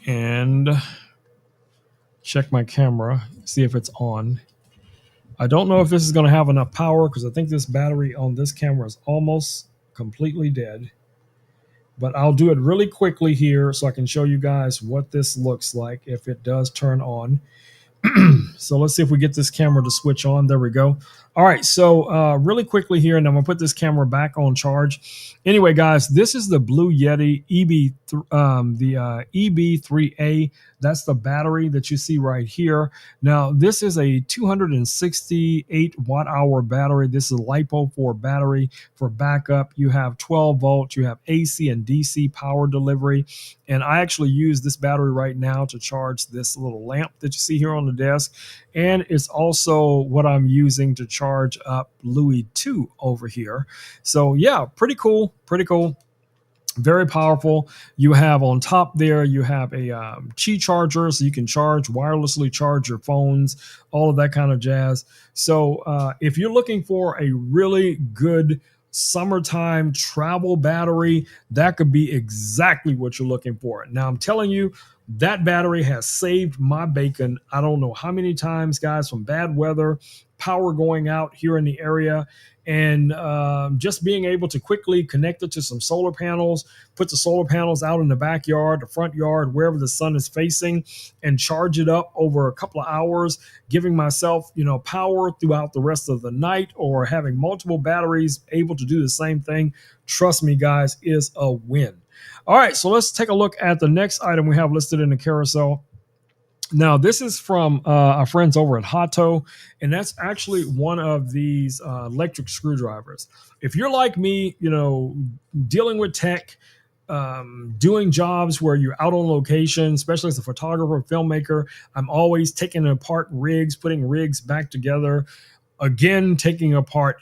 S1: and check my camera, see if it's on. I don't know if this is going to have enough power because I think this battery on this camera is almost completely dead. But I'll do it really quickly here so I can show you guys what this looks like if it does turn on. So let's see if we get this camera to switch on. There we go. All right, so really quickly here, and I'm gonna put this camera back on charge. Anyway, guys, this is the Blue Yeti EB3A. That's the battery that you see right here. Now, this is a 268 watt hour battery. This is a LiPo 4 battery for backup. You have 12 volts, you have AC and DC power delivery. And I actually use this battery right now to charge this little lamp that you see here on the desk. And it's also what I'm using to charge up Louis 2 over here. So yeah, pretty cool. Very powerful. You have on top there, you have a Qi charger, so you can wirelessly charge your phones, all of that kind of jazz. So if you're looking for a really good summertime travel battery, that could be exactly what you're looking for. Now, I'm telling you, that battery has saved my bacon. I don't know how many times, guys, from bad weather, power going out here in the area, and just being able to quickly connect it to some solar panels, put the solar panels out in the backyard, the front yard, wherever the sun is facing, and charge it up over a couple of hours, giving myself, power throughout the rest of the night, or having multiple batteries able to do the same thing. Trust me, guys, is a win. All right, so let's take a look at the next item we have listed in the carousel. Now, this is from our friends over at Hato, and that's actually one of these electric screwdrivers. If you're like me, dealing with tech, doing jobs where you're out on location, especially as a photographer, filmmaker, I'm always taking apart rigs, putting rigs back together, again, taking apart,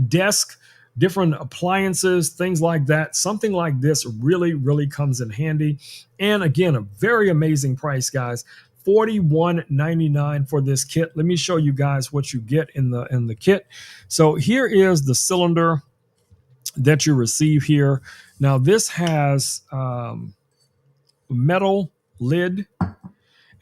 S1: desk, different appliances, things like that. Something like this really, really comes in handy. And again, a very amazing price, guys. $41.99 for this kit. Let me show you guys what you get in the kit. So here is the cylinder that you receive here. Now this has metal lid,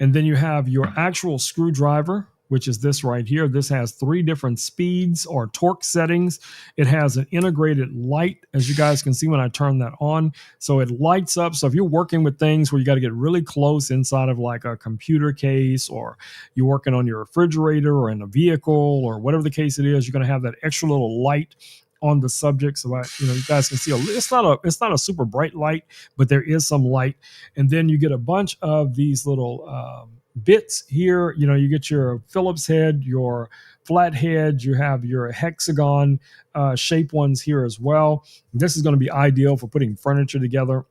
S1: and then you have your actual screwdriver which is this right here. This has 3 different speeds or torque settings. It has an integrated light, as you guys can see when I turn that on. So it lights up. So if you're working with things where you got to get really close inside of like a computer case, or you're working on your refrigerator or in a vehicle or whatever the case it is, you're going to have that extra little light on the subject. So you guys can see it's not a super bright light, but there is some light. And then you get a bunch of these little bits here. You get your Phillips head, your flat head, you have your hexagon shape ones here as well. This is going to be ideal for putting furniture together.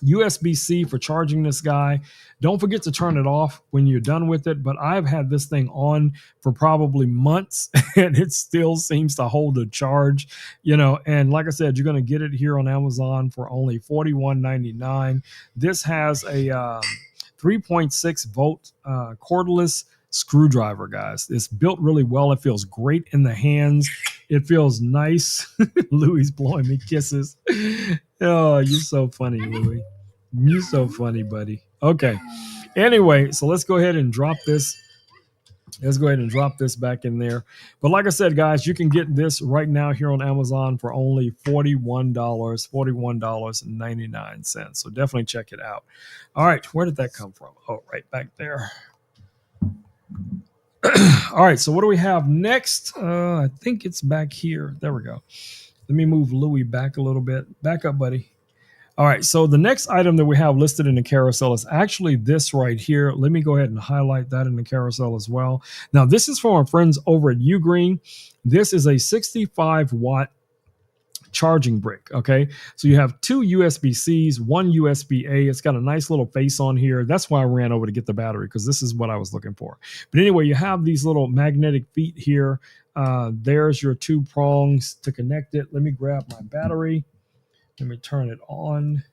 S1: USB-C for charging this guy. Don't forget to turn it off when you're done with it, but I've had this thing on for probably months and it still seems to hold a charge, and like I said, you're going to get it here on Amazon for only $41.99. This has a 3.6 volt cordless screwdriver, guys. It's built really well. It feels great in the hands. It feels nice. Louis blowing me kisses. Oh, you're so funny, Louis. You're so funny, buddy. Okay. Anyway, so let's go ahead and drop this. Let's go ahead and drop this back in there. But like I said, guys, you can get this right now here on Amazon for only $41.99. So definitely check it out. All right. Where did that come from? Oh, right back there. All right. So what do we have next? I think it's back here. There we go. Let me move Louis back a little bit. Back up, buddy. All right, so the next item that we have listed in the carousel is actually this right here. Let me go ahead and highlight that in the carousel as well. Now, this is from our friends over at Ugreen. This is a 65 watt charging brick. Okay, so you have 2 USB-Cs, 1 USB-A. It's got a nice little face on here. That's why I ran over to get the battery, because this is what I was looking for. But anyway, you have these little magnetic feet here. There's your 2 prongs to connect it. Let me grab my battery. Let me turn it on.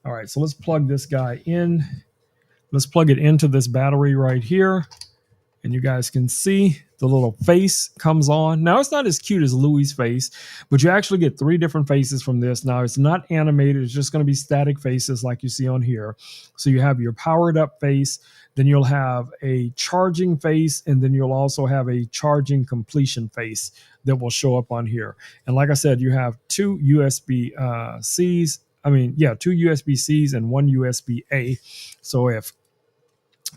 S1: All right, so let's plug this guy in. Let's plug it into this battery right here. And you guys can see the little face comes on. Now, it's not as cute as Louis' face, but you actually get 3 different faces from this. Now, it's not animated. It's just going to be static faces like you see on here. So you have your powered up face. Then you'll have a charging face, and then you'll also have a charging completion face that will show up on here. And like I said, you have 2 USB-Cs. 2 USB-Cs and 1 USB-A. So if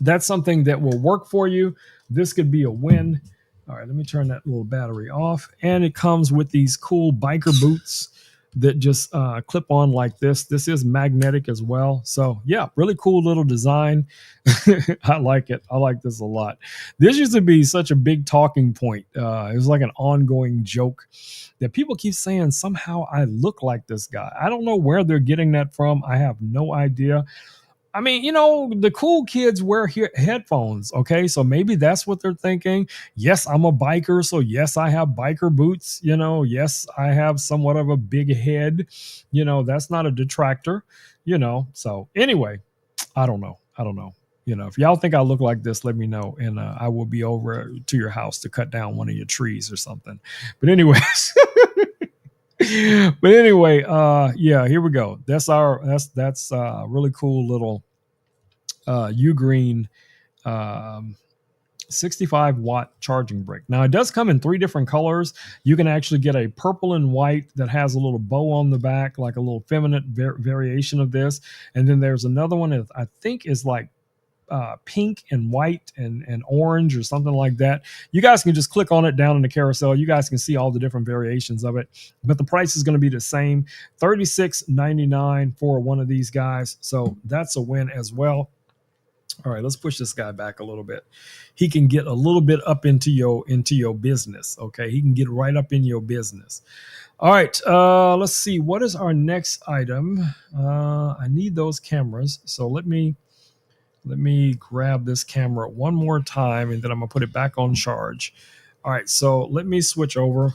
S1: that's something that will work for you, this could be a win. All right, let me turn that little battery off. And it comes with these cool biker boots that just clip on like this. This is magnetic as well. So yeah, really cool little design. I like it. I like this a lot. This used to be such a big talking point. It was like an ongoing joke that people keep saying somehow I look like this guy. I don't know where they're getting that from. I have no idea. I mean, the cool kids wear headphones, okay? So maybe that's what they're thinking. Yes, I'm a biker, so yes, I have biker boots, Yes, I have somewhat of a big head. That's not a detractor, So anyway, I don't know. If y'all think I look like this, let me know, and I will be over to your house to cut down one of your trees or something. But anyways... But anyway, yeah, here we go. That's really cool little Ugreen 65 watt charging brick. Now it does come in 3 different colors. You can actually get a purple and white that has a little bow on the back, like a little feminine variation of this. And then there's another one that I think is like pink and white and orange or something like that. You guys can just click on it down in the carousel. You guys can see all the different variations of it, but the price is going to be the same, $36.99 for one of these guys. So that's a win as well. All right, let's push this guy back a little bit. He can get a little bit up into your business. Okay, he can get right up in your business. All right, let's see. What is our next item? I need those cameras, so let me grab this camera one more time, and then I'm going to put it back on charge. All right, so let me switch over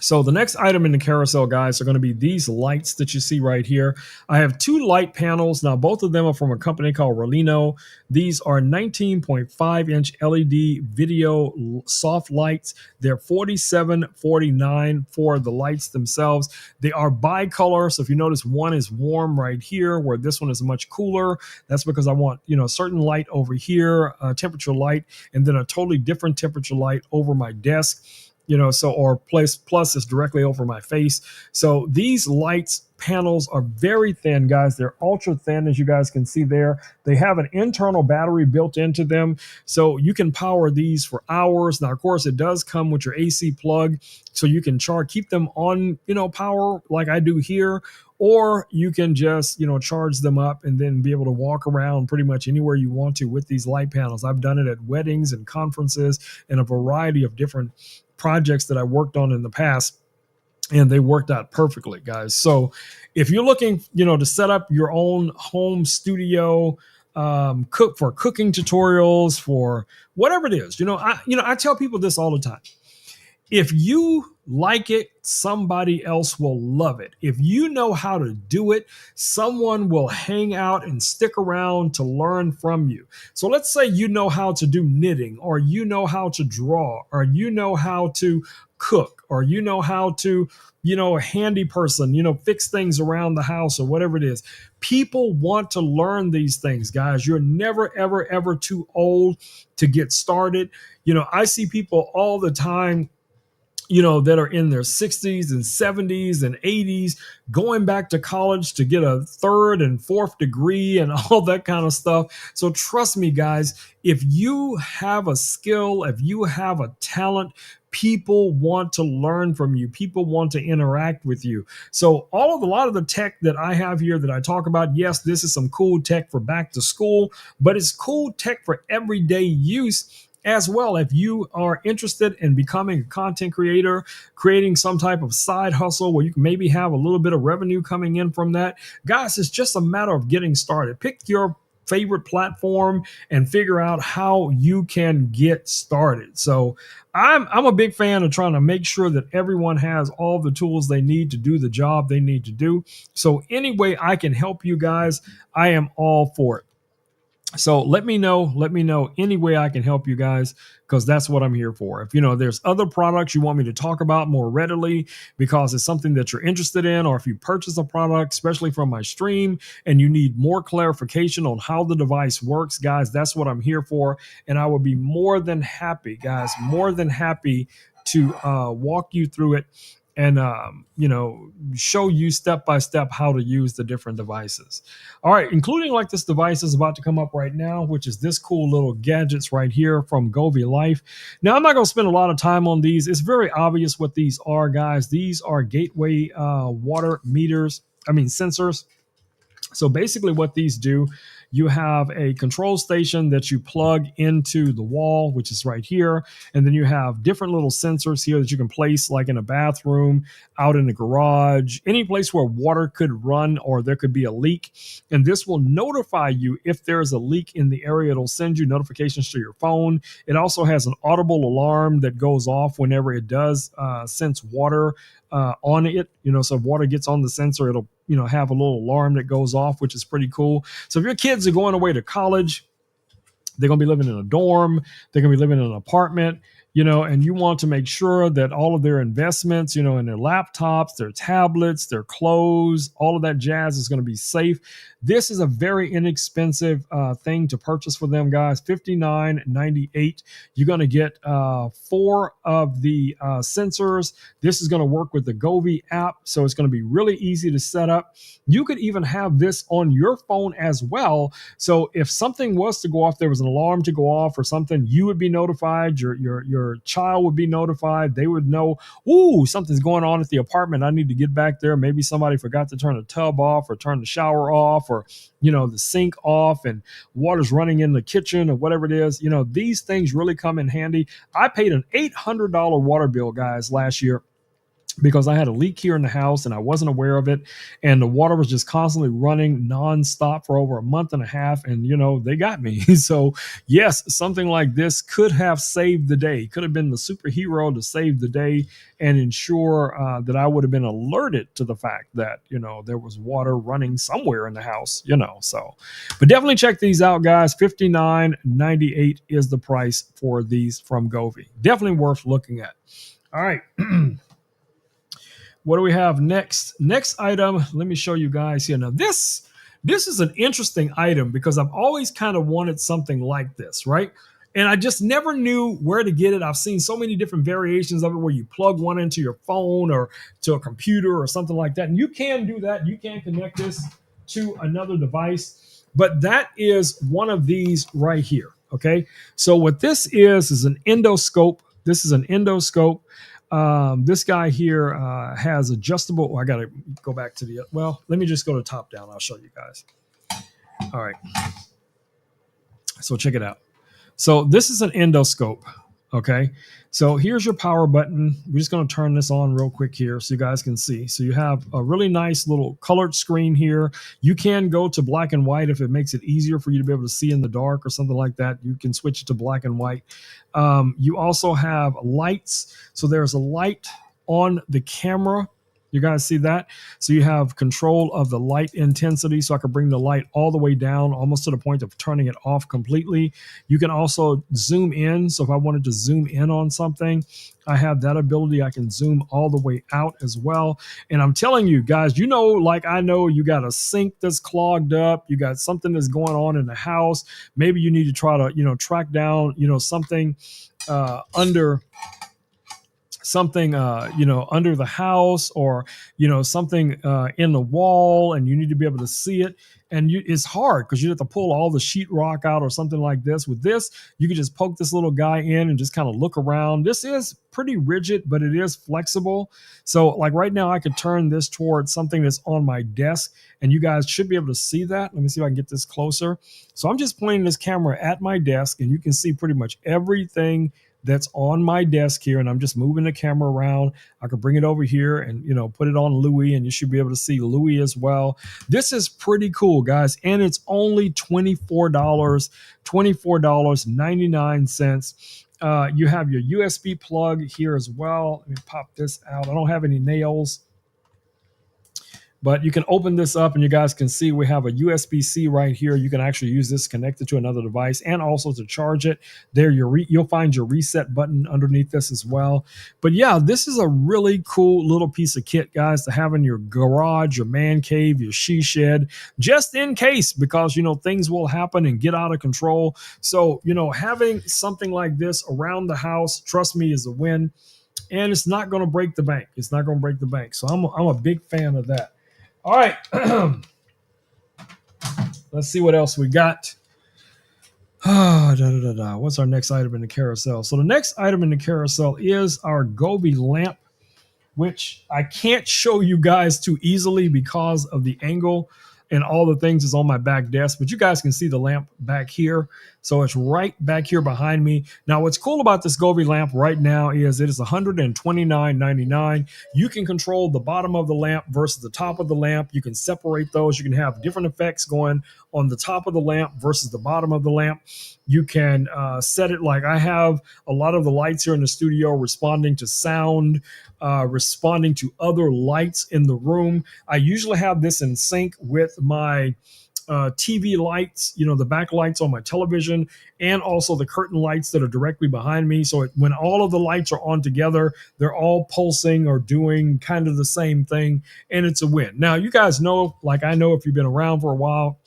S1: So the next item in the carousel, guys, are going to be these lights that you see right here. I have two light panels. Now, both of them are from a company called Rolino. These are 19.5-inch LED video soft lights. They're $47.49 for the lights themselves. They are bicolor. So if you notice, one is warm right here, where this one is much cooler. That's because I want, a certain light over here, temperature light, and then a totally different temperature light over my desk. So or place plus is directly over my face. So these lights panels are very thin, guys. They're ultra thin, as you guys can see there. They have an internal battery built into them, so you can power these for hours. Now, of course, it does come with your AC plug, so you can keep them on, power like I do here, or you can just, charge them up and then be able to walk around pretty much anywhere you want to with these light panels. I've done it at weddings and conferences and a variety of different projects that I worked on in the past, and they worked out perfectly, guys. So if you're looking, to set up your own home studio, cook for cooking tutorials, for whatever it is, I tell people this all the time. If you like it, somebody else will love it. If you know how to do it, someone will hang out and stick around to learn from you. So let's say you know how to do knitting, or you know how to draw, or you know how to cook, or you know how to, a handy person, fix things around the house or whatever it is. People want to learn these things, guys. You're never, ever, ever too old to get started. I see people all the time, that are in their 60s and 70s and 80s, going back to college to get a third and fourth degree and all that kind of stuff. So trust me, guys, if you have a skill, if you have a talent, people want to learn from you. People want to interact with you. So a lot of the tech that I have here that I talk about, yes, this is some cool tech for back to school, but it's cool tech for everyday use as well. If you are interested in becoming a content creator, creating some type of side hustle where you can maybe have a little bit of revenue coming in from that, guys, it's just a matter of getting started. Pick your favorite platform and figure out how you can get started. So I'm a big fan of trying to make sure that everyone has all the tools they need to do the job they need to do. So any way I can help you guys, I am all for it. So let me know any way I can help you guys, because that's what I'm here for. If there's other products you want me to talk about more readily because it's something that you're interested in, or if you purchase a product, especially from my stream, and you need more clarification on how the device works, guys, that's what I'm here for. And I will be more than happy, guys, more than happy to walk you through it and show you step by step how to use the different devices. All right, including like this device is about to come up right now, which is this cool little gadgets right here from Govee Life. Now, I'm not going to spend a lot of time on these. It's very obvious what these are, guys. These are gateway water meters. Sensors. So basically what these do, you have a control station that you plug into the wall, which is right here. And then you have different little sensors here that you can place like in a bathroom, out in the garage, any place where water could run or there could be a leak. And this will notify you if there's a leak in the area. It'll send you notifications to your phone. It also has an audible alarm that goes off whenever it does sense water on it. So if water gets on the sensor, it'll have a little alarm that goes off, which is pretty cool. So if your kids are going away to college, they're going to be living in a dorm, they're going to be living in an apartment, and you want to make sure that all of their investments, in their laptops, their tablets, their clothes, all of that jazz is going to be safe. This is a very inexpensive thing to purchase for them, guys. $59.98. You're going to get 4 of the sensors. This is going to work with the Govee app, so it's going to be really easy to set up. You could even have this on your phone as well. So if something was to go off, there was an alarm to go off or something, you would be notified. Your child would be notified. They would know, ooh, something's going on at the apartment. I need to get back there. Maybe somebody forgot to turn the tub off or turn the shower off or, the sink off and water's running in the kitchen or whatever it is. These things really come in handy. I paid an $800 water bill, guys, last year. because I had a leak here in the house and I wasn't aware of it. And the water was just constantly running nonstop for over a month and a half. And, they got me. So, yes, something like this could have saved the day, could have been the superhero to save the day and ensure that I would have been alerted to the fact that, there was water running somewhere in the house. So, but definitely check these out, guys. $59.98 is the price for these from Govee. Definitely worth looking at. All right. What do we have next? Next item, let me show you guys here. Now, this is an interesting item because I've always kind of wanted something like this, right? And I just never knew where to get it. I've seen so many different variations of it where you plug one into your phone or to a computer or something like that. And you can do that. You can connect this to another device. But that is one of these right here. Okay. So what this is an endoscope. This is an endoscope. This guy here has adjustable. I got to go back to let me just go to top down. I'll show you guys. All right. So check it out. So this is an endoscope. Okay. So here's your power button. We're just going to turn this on real quick here so you guys can see. So you have a really nice little colored screen here. You can go to black and white if it makes it easier for you to be able to see in the dark or something like that. You can switch it to black and white. You also have lights. So there's a light on the camera. You guys see that? So you have control of the light intensity. So I could bring the light all the way down, almost to the point of turning it off completely. You can also zoom in. So if I wanted to zoom in on something, I have that ability. I can zoom all the way out as well. And I'm telling you guys, like I know you got a sink that's clogged up. You got something that's going on in the house. Maybe you need to try to, track down, something under something under the house, or something in the wall, and you need to be able to see it. And it's hard because you have to pull all the sheetrock out or something like this. With this, you can just poke this little guy in and just kind of look around. This is pretty rigid, but it is flexible. So like right now, I could turn this towards something that's on my desk, and you guys should be able to see that. Let me see if I can get this closer. So I'm just pointing this camera at my desk, and you can see pretty much everything that's on my desk here, and I'm just moving the camera around. I could bring it over here and put it on Louis, and you should be able to see Louis as well. This is pretty cool, guys, and it's only $24.99. You have your USB plug here as well. Let me pop this out. I don't have any nails, but you can open this up and you guys can see we have a USB-C right here. You can actually use this connected to another device and also to charge it. There, you'll find your reset button underneath this as well. But yeah, this is a really cool little piece of kit, guys, to have in your garage, your man cave, your she shed, just in case, because, things will happen and get out of control. So, having something like this around the house, trust me, is a win. And it's not going to break the bank. It's not going to break the bank. So I'm a big fan of that. All right. Let's see what else we got. What's our next item in the carousel? So the next item in the carousel is our Govee lamp, which I can't show you guys too easily because of the angle and all the things is on my back desk, but you guys can see the lamp back here. So it's right back here behind me. Now, what's cool about this Govee lamp right now is it is $129.99. You can control the bottom of the lamp versus the top of the lamp. You can separate those. You can have different effects going on the top of the lamp versus the bottom of the lamp. You can set it like I have a lot of the lights here in the studio responding to sound, responding to other lights in the room. I usually have this in sync with my TV lights, the backlights on my television, and also the curtain lights that are directly behind me. So when all of the lights are on together, they're all pulsing or doing kind of the same thing, and it's a win. Now, you guys know, like I know if you've been around for a while,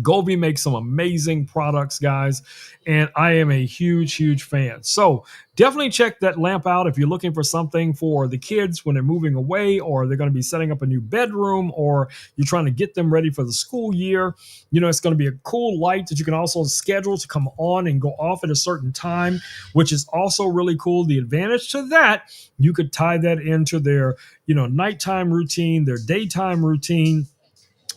S1: Govee makes some amazing products, guys, and I am a huge, huge fan. So definitely check that lamp out if you're looking for something for the kids when they're moving away, or they're going to be setting up a new bedroom, or you're trying to get them ready for the school year. It's going to be a cool light that you can also schedule to come on and go off at a certain time, which is also really cool. The advantage to that, you could tie that into their, nighttime routine, their daytime routine.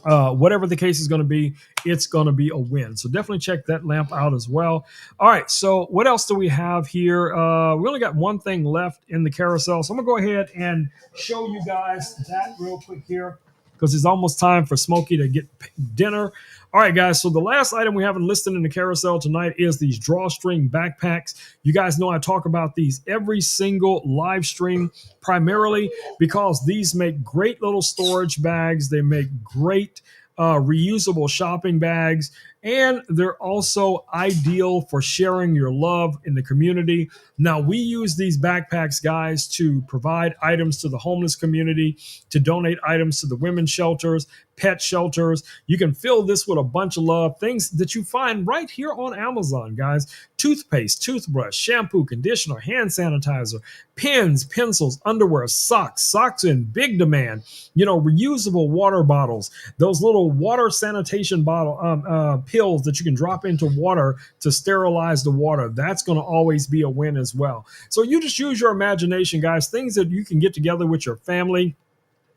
S1: whatever the case is going to be, it's going to be a win. So definitely check that lamp out as well. All right. So what else do we have here? We only got one thing left in the carousel. So I'm going to go ahead and show you guys that real quick here because it's almost time for Smokey to get dinner. All right, guys. So the last item we haven't listed in the carousel tonight is these drawstring backpacks. You guys know I talk about these every single live stream, primarily because these make great little storage bags. They make great reusable shopping bags, and they're also ideal for sharing your love in the community. Now, we use these backpacks, guys, to provide items to the homeless community, to donate items to the women's shelters, pet shelters. You can fill this with a bunch of love, things that you find right here on Amazon, guys. Toothpaste, toothbrush, shampoo, conditioner, hand sanitizer, pens, pencils, underwear, socks in big demand, reusable water bottles, those little water sanitation bottle pills that you can drop into water to sterilize the water. That's going to always be a win as well. So you just use your imagination, guys, things that you can get together with your family,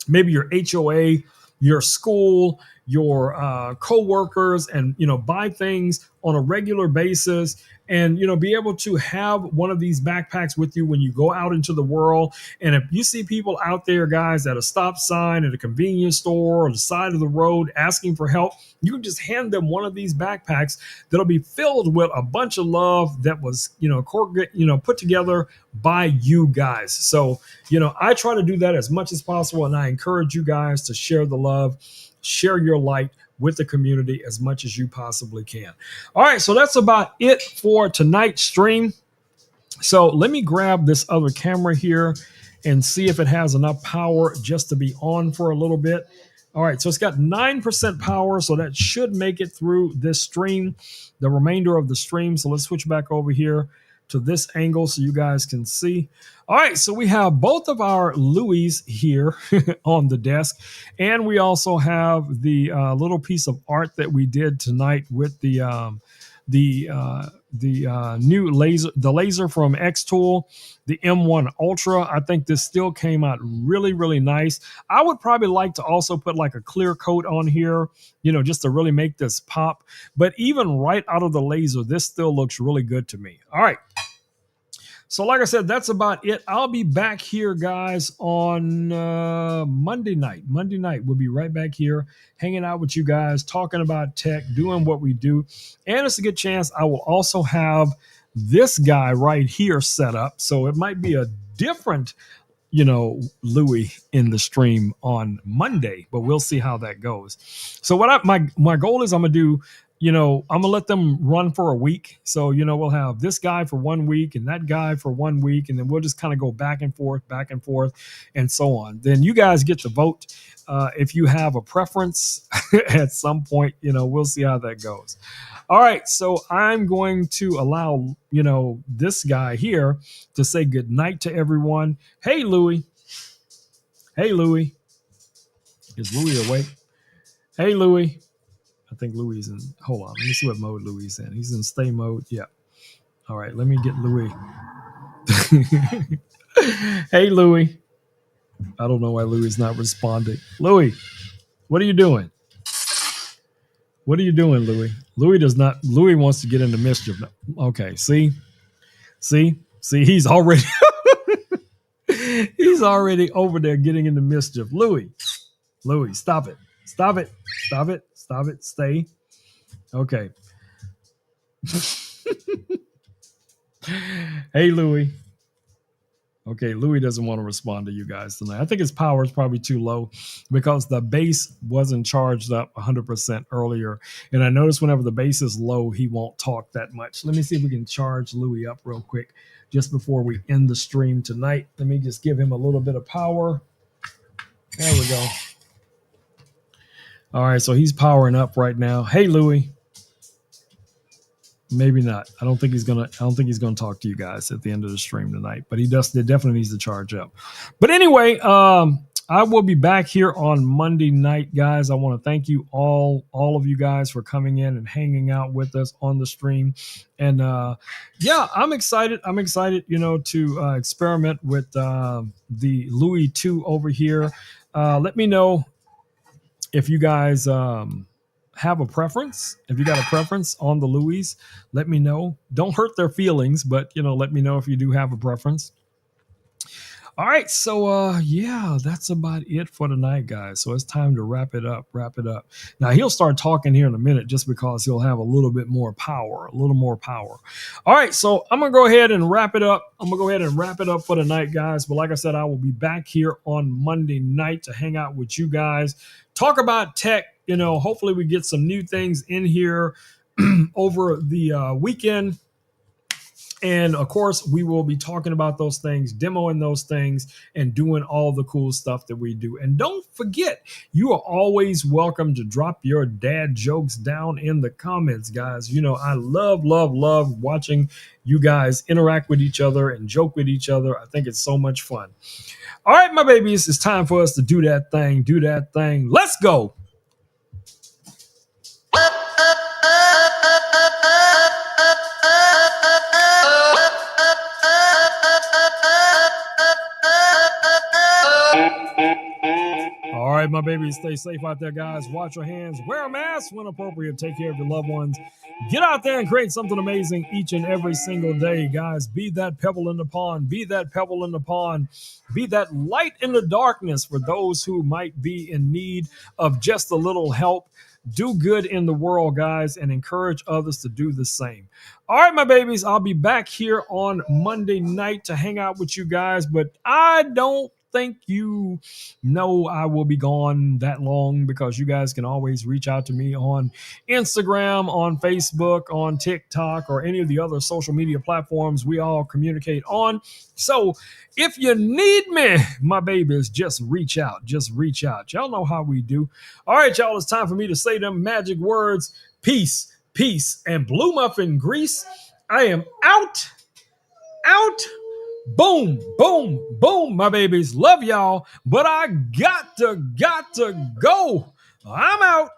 S1: maybe your HOA, your school, your co-workers, and buy things on a regular basis, and be able to have one of these backpacks with you when you go out into the world. And if you see people out there, guys, at a stop sign, at a convenience store, or the side of the road asking for help, you can just hand them one of these backpacks that'll be filled with a bunch of love that was put together by you guys. So I try to do that as much as possible, and I encourage you guys to share the love, share your light with the community as much as you possibly can. All right, so that's about it for tonight's stream. So let me grab this other camera here and see if it has enough power just to be on for a little bit. All right, so it's got 9% power, so that should make it through this stream, the remainder of the stream. So let's switch back over here to this angle so you guys can see. All right, so we have both of our Louis here on the desk, and we also have the little piece of art that we did tonight with the new laser from X-Tool, the M1 Ultra. I think this still came out really, really nice. I would probably like to also put like a clear coat on here, just to really make this pop. But even right out of the laser, this still looks really good to me. All right. So like I said, that's about it. I'll be back here, guys, on Monday night. Monday night, we'll be right back here hanging out with you guys, talking about tech, doing what we do. And it's a good chance I will also have this guy right here set up. So it might be a different, Louis in the stream on Monday, but we'll see how that goes. So what my goal is, I'm going to do, I'm going to let them run for a week. So, we'll have this guy for 1 week and that guy for 1 week. And then we'll just kind of go back and forth, and so on. Then you guys get to vote. If you have a preference at some point, we'll see how that goes. All right. So I'm going to allow, this guy here to say good night to everyone. Hey, Louis. Hey, Louis. Is Louis awake? Hey, Louis. I think Louis is in. Hold on. Let me see what mode Louis is in. He's in stay mode. Yeah. All right. Let me get Louis. Hey, Louis. I don't know why Louis is not responding. Louis, what are you doing? What are you doing, Louis? Louis wants to get into mischief. Okay. See, he's already over there getting into mischief. Louis, stop it. Stay. Okay. Hey, Louis. Okay, Louis doesn't want to respond to you guys tonight. I think his power is probably too low because the base wasn't charged up 100% earlier. And I noticed whenever the base is low, he won't talk that much. Let me see if we can charge Louis up real quick just before we end the stream tonight. Let me just give him a little bit of power. There we go. All right, so he's powering up right now. Hey, Louis. Maybe not. I don't think he's gonna talk to you guys at the end of the stream tonight. But it definitely needs to charge up. But anyway, I will be back here on Monday night, guys. I want to thank you all of you guys for coming in and hanging out with us on the stream. And yeah, I'm excited. To experiment with the Louis 2 over here. Let me know if you guys have a preference, if you got a preference on the Louis, let me know. Don't hurt their feelings, but let me know if you do have a preference. All right, so yeah, that's about it for tonight, guys. So it's time to wrap it up. Wrap it up. Now he'll start talking here in a minute, just because he'll have a little bit more power, a little more power. All right, so I'm gonna go ahead and wrap it up. I'm gonna go ahead and wrap it up for tonight, guys. But like I said, I will be back here on Monday night to hang out with you guys, talk about tech. Hopefully we get some new things in here over the weekend. And of course, we will be talking about those things, demoing those things, and doing all the cool stuff that we do. And don't forget, you are always welcome to drop your dad jokes down in the comments, guys. I love, love, love watching you guys interact with each other and joke with each other. I think it's so much fun. All right, my babies, it's time for us to do that thing. Do that thing. Let's go. All right, my babies, stay safe out there, guys. Watch your hands, wear a mask when appropriate, take care of your loved ones. Get out there and create something amazing each and every single day, guys. Be that pebble in the pond. Be that pebble in the pond. Be that light in the darkness for those who might be in need of just a little help. Do good in the world, guys, and encourage others to do the same. All right, my babies, I'll be back here on Monday night to hang out with you guys, but I don't think you know I will be gone that long, because you guys can always reach out to me on Instagram, on Facebook, on TikTok, or any of the other social media platforms we all communicate on. So if you need me, my babies, just reach out. Just reach out. Y'all know how we do. All right, y'all, it's time for me to say them magic words. Peace, peace, and blue muffin grease. I am out. Boom, boom, boom, my babies. Love y'all, but I got to go. I'm out.